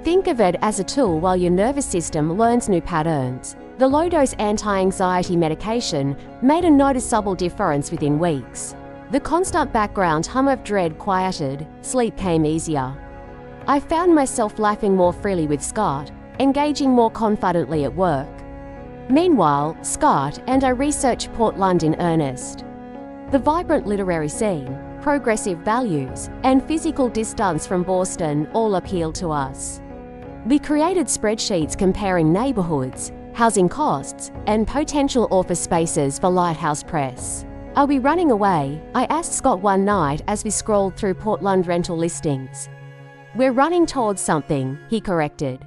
"Think of it as a tool while your nervous system learns new patterns." The low-dose anti-anxiety medication made a noticeable difference within weeks. The constant background hum of dread quieted, sleep came easier. I found myself laughing more freely with Scott, engaging more confidently at work. Meanwhile, Scott and I researched Portland in earnest. The vibrant literary scene, progressive values, and physical distance from Boston all appeal to us. We created spreadsheets comparing neighbourhoods, housing costs, and potential office spaces for Lighthouse Press. "Are we running away?" I asked Scott one night as we scrolled through Portland rental listings. "We're running towards something," he corrected.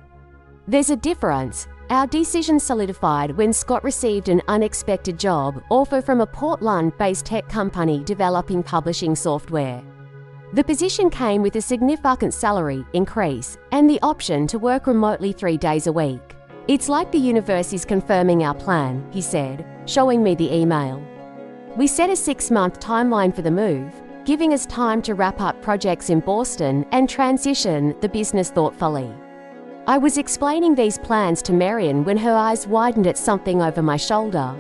There's a difference. Our decision solidified when Scott received an unexpected job offer from a Portland-based tech company developing publishing software. The position came with a significant salary increase and the option to work remotely 3 days a week. "It's like the universe is confirming our plan," he said, showing me the email. We set a 6-month timeline for the move, giving us time to wrap up projects in Boston and transition the business thoughtfully. I was explaining these plans to Marion when her eyes widened at something over my shoulder.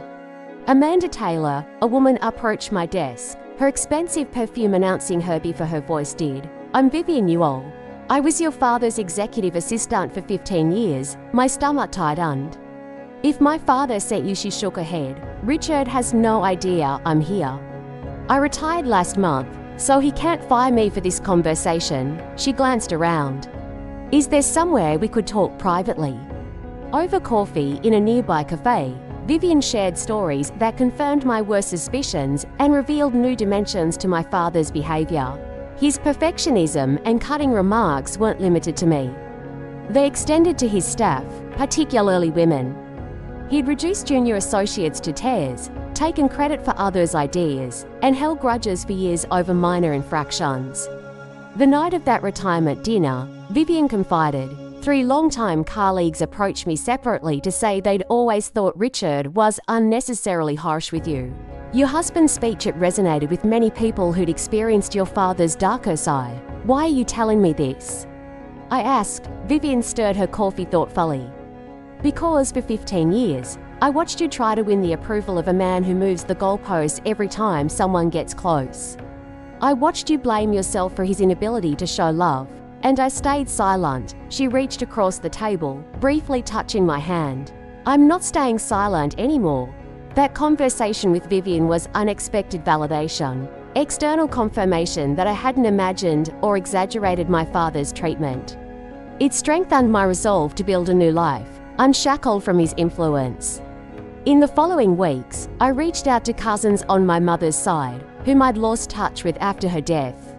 Amanda Taylor, a woman, approached my desk, her expensive perfume announcing her before her voice did. "I'm Vivian Newell. I was your father's executive assistant for 15 years, my stomach tightened." "If my father sent you," she shook her head. "Richard has no idea I'm here. I retired last month, so he can't fire me for this conversation." She glanced around. "Is there somewhere we could talk privately?" Over coffee in a nearby cafe, Vivian shared stories that confirmed my worst suspicions and revealed new dimensions to my father's behaviour. His perfectionism and cutting remarks weren't limited to me. They extended to his staff, particularly women. He'd reduced junior associates to tears, taken credit for others' ideas, and held grudges for years over minor infractions. The night of that retirement dinner, Vivian confided, 3 longtime colleagues approached me separately to say they'd always thought Richard was unnecessarily harsh with you. Your husband's speech, it resonated with many people who'd experienced your father's darker side. Why are you telling me this?" I asked. Vivian stirred her coffee thoughtfully. "Because for 15 years, I watched you try to win the approval of a man who moves the goalposts every time someone gets close. I watched you blame yourself for his inability to show love, and I stayed silent." She reached across the table, briefly touching my hand. "I'm not staying silent anymore." That conversation with Vivian was unexpected validation, external confirmation that I hadn't imagined or exaggerated my father's treatment. It strengthened my resolve to build a new life, unshackled from his influence. In the following weeks, I reached out to cousins on my mother's side, whom I'd lost touch with after her death.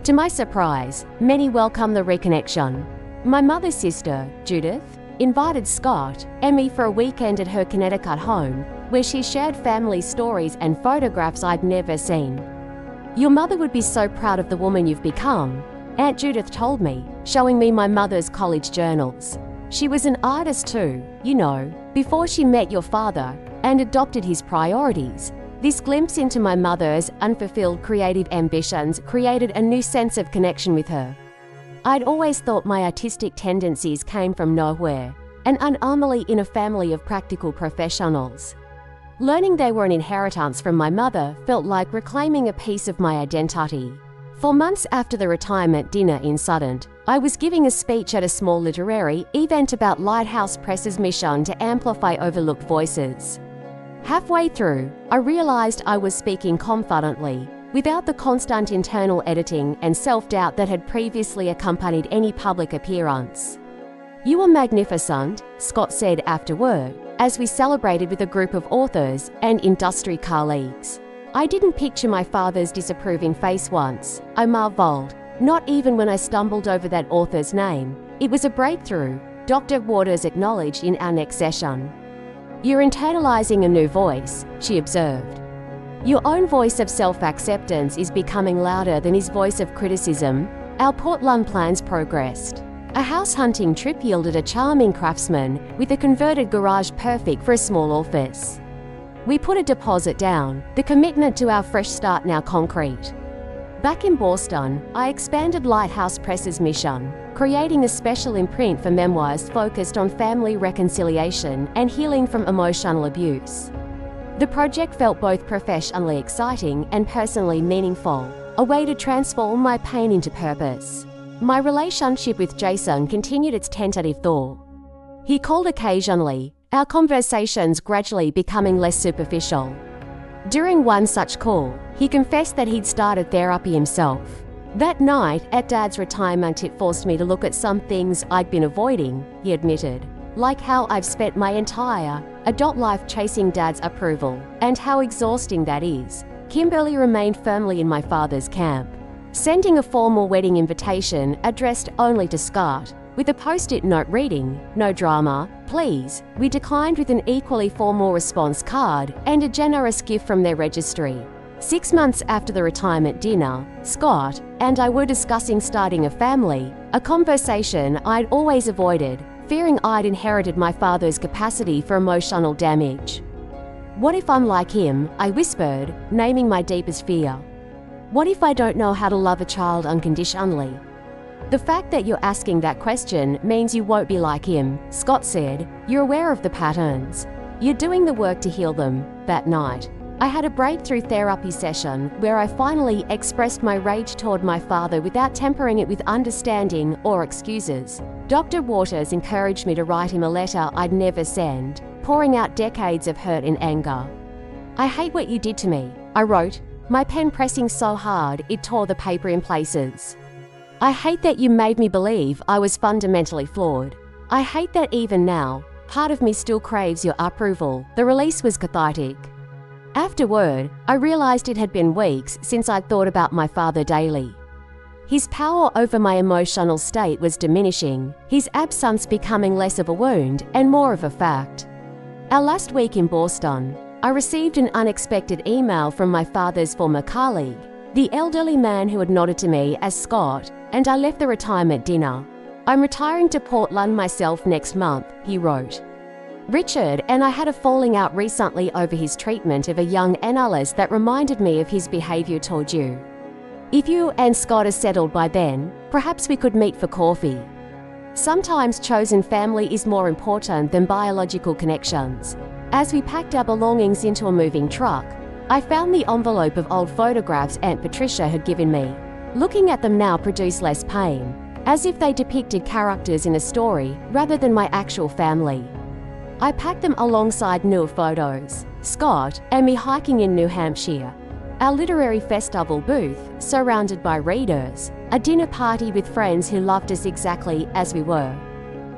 To my surprise, many welcomed the reconnection. My mother's sister, Judith, invited Scott and me for a weekend at her Connecticut home, where she shared family stories and photographs I'd never seen. "Your mother would be so proud of the woman you've become," Aunt Judith told me, showing me my mother's college journals. "She was an artist too, you know, before she met your father and adopted his priorities." This glimpse into my mother's unfulfilled creative ambitions created a new sense of connection with her. I'd always thought my artistic tendencies came from nowhere, an anomaly in a family of practical professionals. Learning they were an inheritance from my mother felt like reclaiming a piece of my identity. For months after the retirement dinner in Sutton, I was giving a speech at a small literary event about Lighthouse Press's mission to amplify overlooked voices. Halfway through, I realised I was speaking confidently, without the constant internal editing and self-doubt that had previously accompanied any public appearance. "You were magnificent," Scott said afterward, as we celebrated with a group of authors and industry colleagues. "I didn't picture my father's disapproving face once," I marvelled, "not even when I stumbled over that author's name. It was a breakthrough," Dr. Waters acknowledged in our next session. "You're internalising a new voice," she observed. "Your own voice of self-acceptance is becoming louder than his voice of criticism." Our Portland plans progressed. A house hunting trip yielded a charming craftsman with a converted garage perfect for a small office. We put a deposit down, the commitment to our fresh start now concrete. Back in Boston, I expanded Lighthouse Press's mission, creating a special imprint for memoirs focused on family reconciliation and healing from emotional abuse. The project felt both professionally exciting and personally meaningful, a way to transform my pain into purpose. My relationship with Jason continued its tentative thaw. He called occasionally, our conversations gradually becoming less superficial. During one such call, he confessed that he'd started therapy himself. That night, at Dad's retirement, it forced me to look at some things I'd been avoiding, he admitted. Like how I've spent my entire adult life chasing Dad's approval, and how exhausting that is. Kimberly remained firmly in my father's camp, sending a formal wedding invitation addressed only to Scott, with a post-it note reading, "No drama, please." We declined with an equally formal response card and a generous gift from their registry. 6 months after the retirement dinner, Scott and I were discussing starting a family, a conversation I'd always avoided, fearing I'd inherited my father's capacity for emotional damage. "What if I'm like him?" I whispered, naming my deepest fear. "What if I don't know how to love a child unconditionally?" "The fact that you're asking that question means you won't be like him," Scott said. "You're aware of the patterns. You're doing the work to heal them." That night, I had a breakthrough therapy session where I finally expressed my rage toward my father without tempering it with understanding or excuses. Dr. Waters encouraged me to write him a letter I'd never send, pouring out decades of hurt and anger. "I hate what you did to me," I wrote, my pen pressing so hard it tore the paper in places. "I hate that you made me believe I was fundamentally flawed. I hate that even now, part of me still craves your approval." The release was cathartic. Afterward, I realized it had been weeks since I'd thought about my father daily. His power over my emotional state was diminishing, his absence becoming less of a wound and more of a fact. Our last week in Boston, I received an unexpected email from my father's former colleague, the elderly man who had nodded to me as Scott, and I left the retirement dinner. "I'm retiring to Portland myself next month," he wrote. "Richard and I had a falling out recently over his treatment of a young analyst that reminded me of his behavior toward you. If you and Scott are settled by then, perhaps we could meet for coffee." Sometimes chosen family is more important than biological connections. As we packed our belongings into a moving truck, I found the envelope of old photographs Aunt Patricia had given me. Looking at them now produced less pain, as if they depicted characters in a story rather than my actual family. I packed them alongside newer photos, Scott and me hiking in New Hampshire, our literary festival booth surrounded by readers, a dinner party with friends who loved us exactly as we were.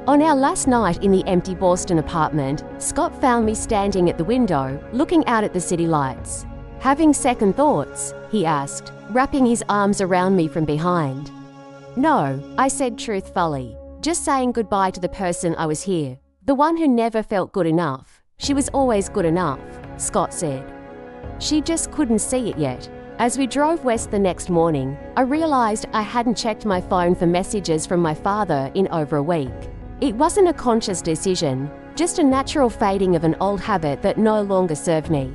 On our last night in the empty Boston apartment, Scott found me standing at the window, looking out at the city lights. "Having second thoughts?" he asked, wrapping his arms around me from behind. "No," I said truthfully, "just saying goodbye to the person I was here. The one who never felt good enough. She was always good enough," Scott said. "She just couldn't see it yet." As we drove west the next morning, I realized I hadn't checked my phone for messages from my father in over a week. It wasn't a conscious decision, just a natural fading of an old habit that no longer served me.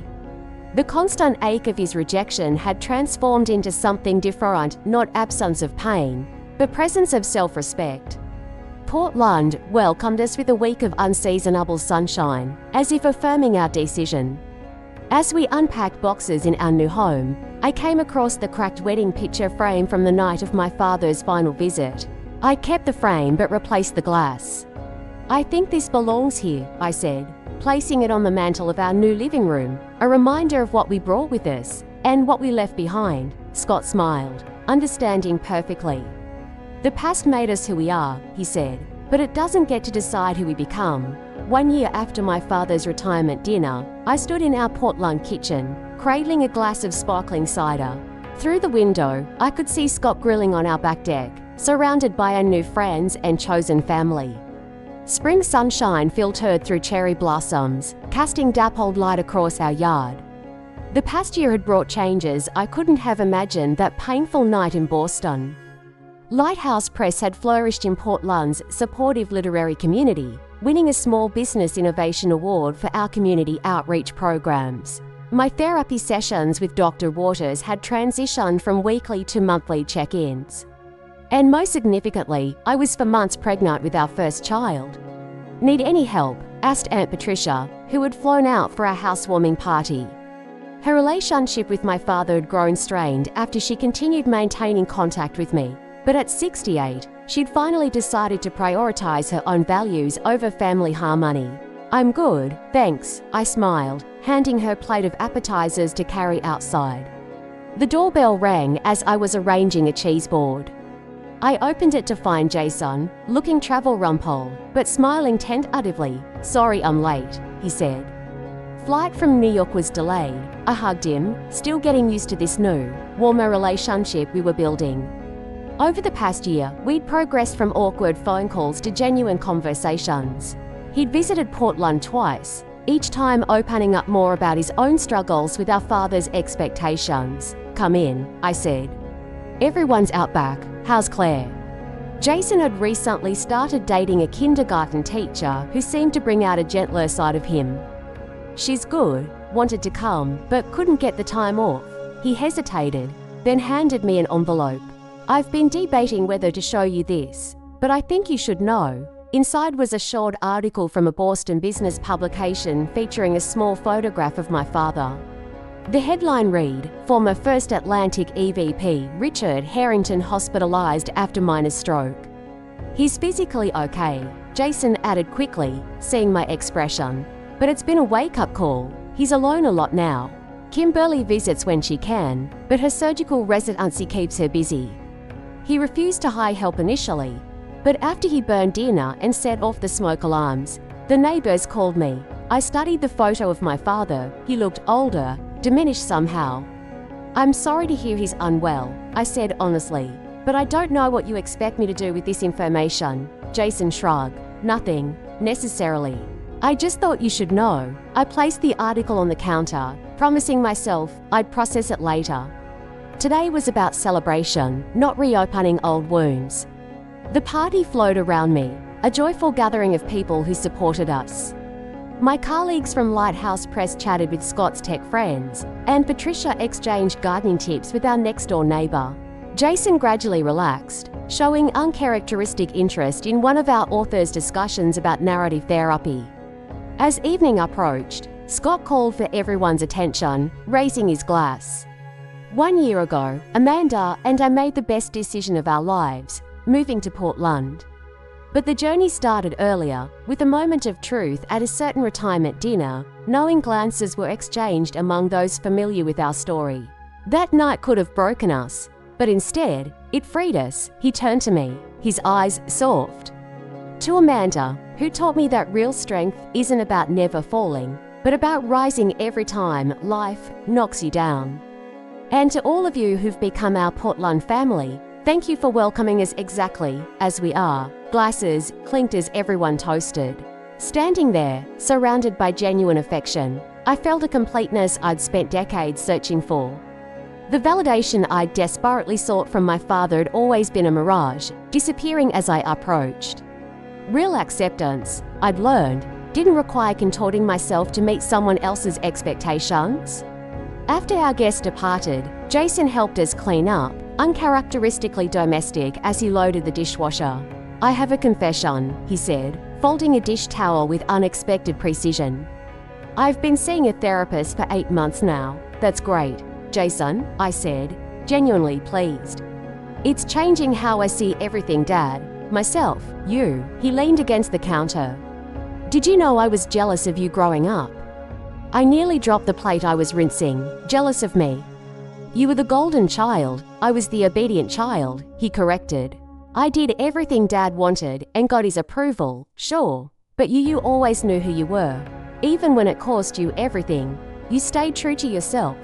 The constant ache of his rejection had transformed into something different, not absence of pain, but presence of self-respect. Portland welcomed us with a week of unseasonable sunshine, as if affirming our decision. As we unpacked boxes in our new home, I came across the cracked wedding picture frame from the night of my father's final visit. I kept the frame but replaced the glass. "I think this belongs here," I said, placing it on the mantel of our new living room, a reminder of what we brought with us and what we left behind. Scott smiled, understanding perfectly. "The past made us who we are," he said, "but it doesn't get to decide who we become." 1 year after my father's retirement dinner, I stood in our Portland kitchen, cradling a glass of sparkling cider. Through the window, I could see Scott grilling on our back deck, surrounded by our new friends and chosen family. Spring sunshine filtered through cherry blossoms, casting dappled light across our yard. The past year had brought changes I couldn't have imagined that painful night in Boston. Lighthouse Press had flourished in Portland's supportive literary community, winning a Small Business Innovation Award for our community outreach programs. My therapy sessions with Dr. Waters had transitioned from weekly to monthly check-ins. And most significantly, I was for months pregnant with our first child. "Need any help?" asked Aunt Patricia, who had flown out for our housewarming party. Her relationship with my father had grown strained after she continued maintaining contact with me. But at 68, she'd finally decided to prioritize her own values over family harmony. "I'm good, thanks," I smiled, handing her plate of appetizers to carry outside. The doorbell rang as I was arranging a cheese board. I opened it to find Jason, looking travel rumpled, but smiling tentatively. "Sorry I'm late," he said. Flight from New York was delayed. I hugged him, still getting used to this new, warmer relationship we were building. Over the past year, we'd progressed from awkward phone calls to genuine conversations. He'd visited Portland twice, each time opening up more about his own struggles with our father's expectations. "Come in," I said. "Everyone's out back. How's Claire?" Jason had recently started dating a kindergarten teacher who seemed to bring out a gentler side of him. "She's good," wanted to come, but couldn't get the time off. He hesitated, then handed me an envelope. "I've been debating whether to show you this, but I think you should know." Inside was a short article from a Boston business publication featuring a small photograph of my father. The headline read, "Former First Atlantic EVP Richard Harrington hospitalized after minor stroke." "He's physically okay," Jason added quickly, seeing my expression. "But it's been a wake-up call. He's alone a lot now. Kimberly visits when she can, but her surgical residency keeps her busy." He refused to hire help initially, but after he burned dinner and set off the smoke alarms, the neighbors called me. I studied the photo of my father. He looked older, diminished somehow. "I'm sorry to hear he's unwell," I said honestly, "but I don't know what you expect me to do with this information." Jason shrugged. "Nothing, necessarily. I just thought you should know." I placed the article on the counter, promising myself I'd process it later. Today was about celebration, not reopening old wounds. The party flowed around me, a joyful gathering of people who supported us. My colleagues from Lighthouse Press chatted with Scott's tech friends, and Patricia exchanged gardening tips with our next-door neighbour. Jason gradually relaxed, showing uncharacteristic interest in one of our authors' discussions about narrative therapy. As evening approached, Scott called for everyone's attention, raising his glass. 1 year ago, Amanda and I made the best decision of our lives, moving to Portland. But the journey started earlier, with a moment of truth at a certain retirement dinner. Knowing glances were exchanged among those familiar with our story. That night could have broken us, but instead, it freed us. He turned to me, his eyes soft. To Amanda, who taught me that real strength isn't about never falling, but about rising every time life knocks you down. And to all of you who've become our Portland family, thank you for welcoming us exactly as we are. Glasses clinked as everyone toasted. Standing there, surrounded by genuine affection, I felt a completeness I'd spent decades searching for. The validation I'd desperately sought from my father had always been a mirage, disappearing as I approached. Real acceptance, I'd learned, didn't require contorting myself to meet someone else's expectations. After our guest departed, Jason helped us clean up, uncharacteristically domestic as he loaded the dishwasher. "I have a confession," he said, folding a dish towel with unexpected precision. "I've been seeing a therapist for 8 months now." "That's great, Jason," I said, genuinely pleased. "It's changing how I see everything, Dad. Myself, you." He leaned against the counter. "Did you know I was jealous of you growing up?" I nearly dropped the plate I was rinsing. "Jealous of me?" "You were the golden child. I was the obedient child," he corrected. "I did everything Dad wanted and got his approval, sure. But you always knew who you were. Even when it cost you everything, you stayed true to yourself."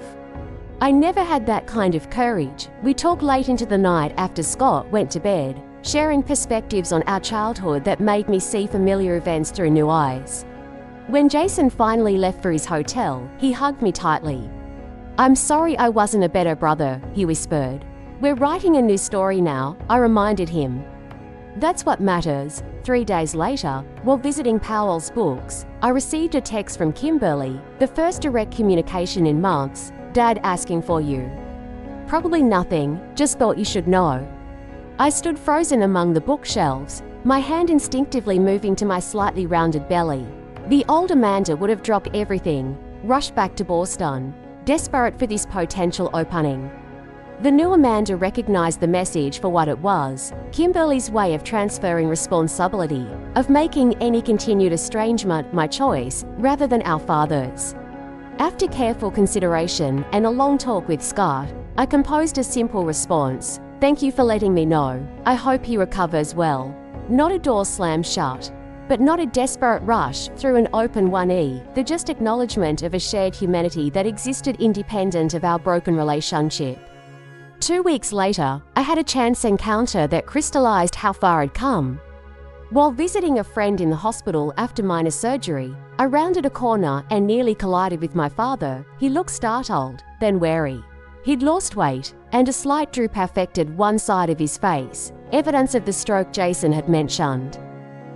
I never had that kind of courage. We talked late into the night after Scott went to bed, sharing perspectives on our childhood that made me see familiar events through new eyes. When Jason finally left for his hotel, he hugged me tightly. "I'm sorry I wasn't a better brother," he whispered. "We're writing a new story now," I reminded him. "That's what matters." 3 days later, while visiting Powell's books, I received a text from Kimberly, the first direct communication in months. "Dad asking for you." "Probably nothing, just thought you should know." I stood frozen among the bookshelves, my hand instinctively moving to my slightly rounded belly. The old Amanda would have dropped everything, rushed back to Boston, desperate for this potential opening. The new Amanda recognized the message for what it was, Kimberly's way of transferring responsibility, of making any continued estrangement my choice rather than our father's. After careful consideration and a long talk with Scott, I composed a simple response. Thank you for letting me know. I hope he recovers well. Not a door slammed shut, but not a desperate rush through an open 1E, the just acknowledgement of a shared humanity that existed independent of our broken relationship. 2 weeks later, I had a chance encounter that crystallized how far I'd come. While visiting a friend in the hospital after minor surgery, I rounded a corner and nearly collided with my father. He looked startled, then wary. He'd lost weight, and a slight droop affected one side of his face, evidence of the stroke Jason had mentioned.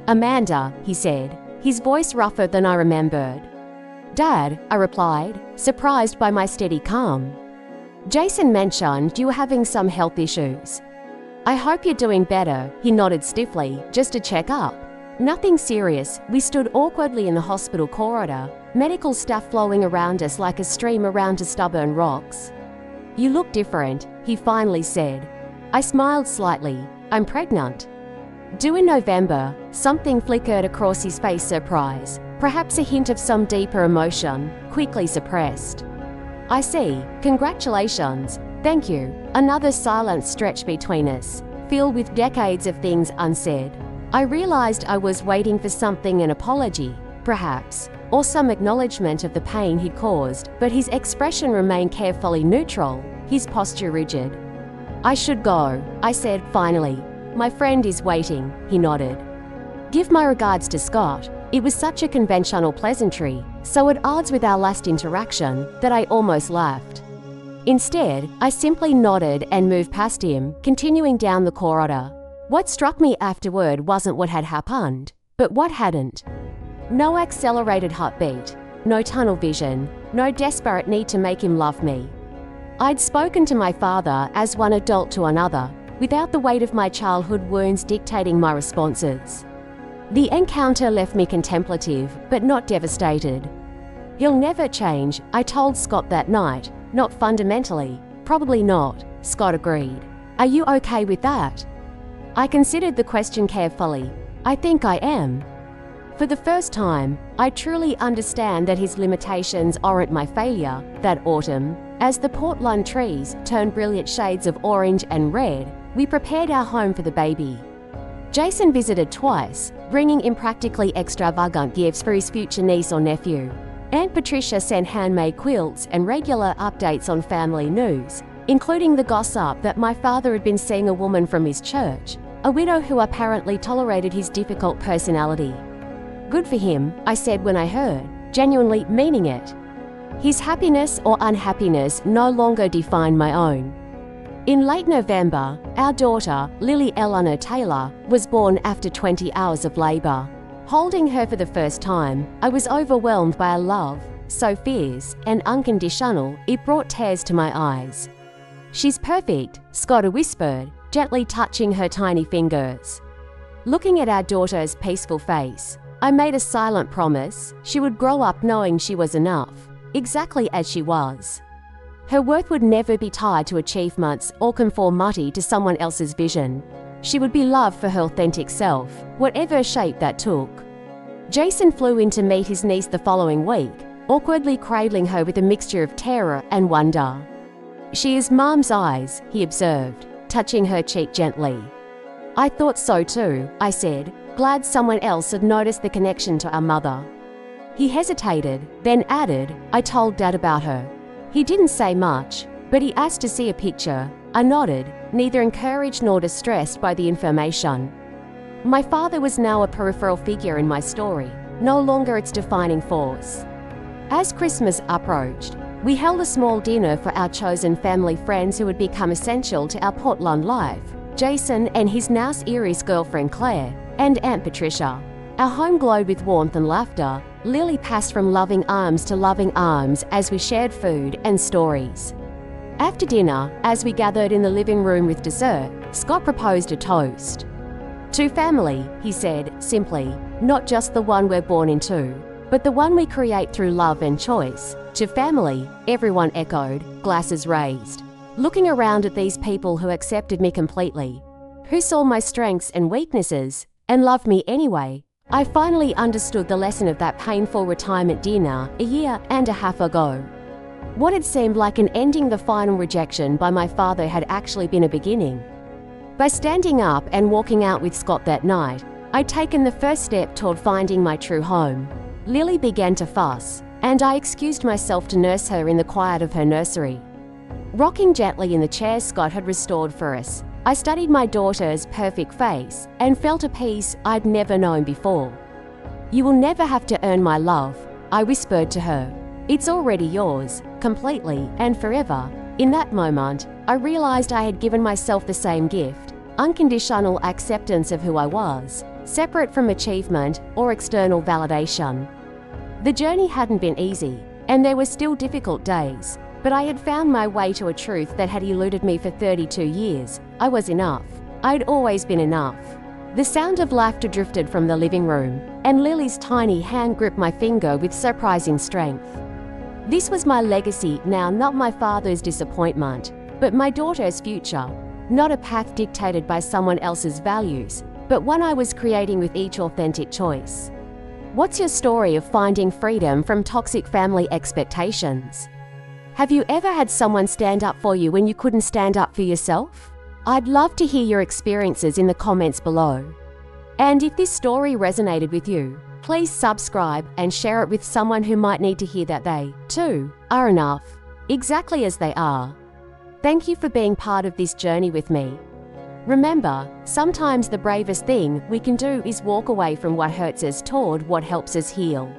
Amanda, he said, his voice rougher than I remembered. Dad, I replied, surprised by my steady calm. Jason mentioned you were having some health issues. I hope you're doing better, he nodded stiffly, just to check up. Nothing serious. We stood awkwardly in the hospital corridor, medical staff flowing around us like a stream around to stubborn rocks. You look different, he finally said. I smiled slightly. I'm pregnant. Due in November, something flickered across his face, surprise, perhaps a hint of some deeper emotion, quickly suppressed. I see. Congratulations. Thank you. Another silent stretch between us, filled with decades of things unsaid. I realized I was waiting for something, an apology, perhaps, or some acknowledgement of the pain he'd caused, but his expression remained carefully neutral, his posture rigid. I should go, I said finally. My friend is waiting, he nodded. Give my regards to Scott. It was such a conventional pleasantry, so at odds with our last interaction, that I almost laughed. Instead, I simply nodded and moved past him, continuing down the corridor. What struck me afterward wasn't what had happened, but what hadn't. No accelerated heartbeat, no tunnel vision, no desperate need to make him love me. I'd spoken to my father as one adult to another, without the weight of my childhood wounds dictating my responses. The encounter left me contemplative, but not devastated. He'll never change, I told Scott that night. Not fundamentally. Probably not, Scott agreed. Are you okay with that? I considered the question carefully. I think I am. For the first time, I truly understand that his limitations aren't my failure. That autumn, as the Portland trees turned brilliant shades of orange and red, we prepared our home for the baby. Jason visited twice, bringing impractically extravagant gifts for his future niece or nephew. Aunt Patricia sent handmade quilts and regular updates on family news, including the gossip that my father had been seeing a woman from his church, a widow who apparently tolerated his difficult personality. Good for him, I said when I heard, genuinely meaning it. His happiness or unhappiness no longer defined my own. In late November, our daughter, Lily Eleanor Taylor, was born after 20 hours of labour. Holding her for the first time, I was overwhelmed by a love so fierce and unconditional it brought tears to my eyes. She's perfect, Scott whispered, gently touching her tiny fingers. Looking at our daughter's peaceful face, I made a silent promise she would grow up knowing she was enough, exactly as she was. Her worth would never be tied to achievements or conformity to someone else's vision. She would be loved for her authentic self, whatever shape that took. Jason flew in to meet his niece the following week, awkwardly cradling her with a mixture of terror and wonder. She is Mom's eyes, he observed, touching her cheek gently. I thought so too, I said, glad someone else had noticed the connection to our mother. He hesitated, then added, I told Dad about her. He didn't say much, but he asked to see a picture. I nodded, neither encouraged nor distressed by the information. My father was now a peripheral figure in my story, no longer its defining force. As Christmas approached, we held a small dinner for our chosen family friends who had become essential to our Portland life, Jason and his now Erie's girlfriend Claire, and Aunt Patricia. Our home glowed with warmth and laughter. Lily passed from loving arms to loving arms as we shared food and stories. After dinner, as we gathered in the living room with dessert, Scott proposed a toast. To family, he said, simply, not just the one we're born into, but the one we create through love and choice. To family, everyone echoed, glasses raised. Looking around at these people who accepted me completely, who saw my strengths and weaknesses, and loved me anyway, I finally understood the lesson of that painful retirement dinner a year and a half ago. What had seemed like an ending, the final rejection by my father, had actually been a beginning. By standing up and walking out with Scott that night, I'd taken the first step toward finding my true home. Lily began to fuss, and I excused myself to nurse her in the quiet of her nursery. Rocking gently in the chair Scott had restored for us, I studied my daughter's perfect face and felt a peace I'd never known before. "You will never have to earn my love," I whispered to her. "It's already yours, completely and forever." In that moment, I realized I had given myself the same gift, unconditional acceptance of who I was, separate from achievement or external validation. The journey hadn't been easy, and there were still difficult days, but I had found my way to a truth that had eluded me for 32 years. I was enough. I'd always been enough. The sound of laughter drifted from the living room, and Lily's tiny hand gripped my finger with surprising strength. This was my legacy now, not my father's disappointment, but my daughter's future. Not a path dictated by someone else's values, but one I was creating with each authentic choice. What's your story of finding freedom from toxic family expectations? Have you ever had someone stand up for you when you couldn't stand up for yourself? I'd love to hear your experiences in the comments below. And if this story resonated with you, please subscribe and share it with someone who might need to hear that they, too, are enough, exactly as they are. Thank you for being part of this journey with me. Remember, sometimes the bravest thing we can do is walk away from what hurts us toward what helps us heal.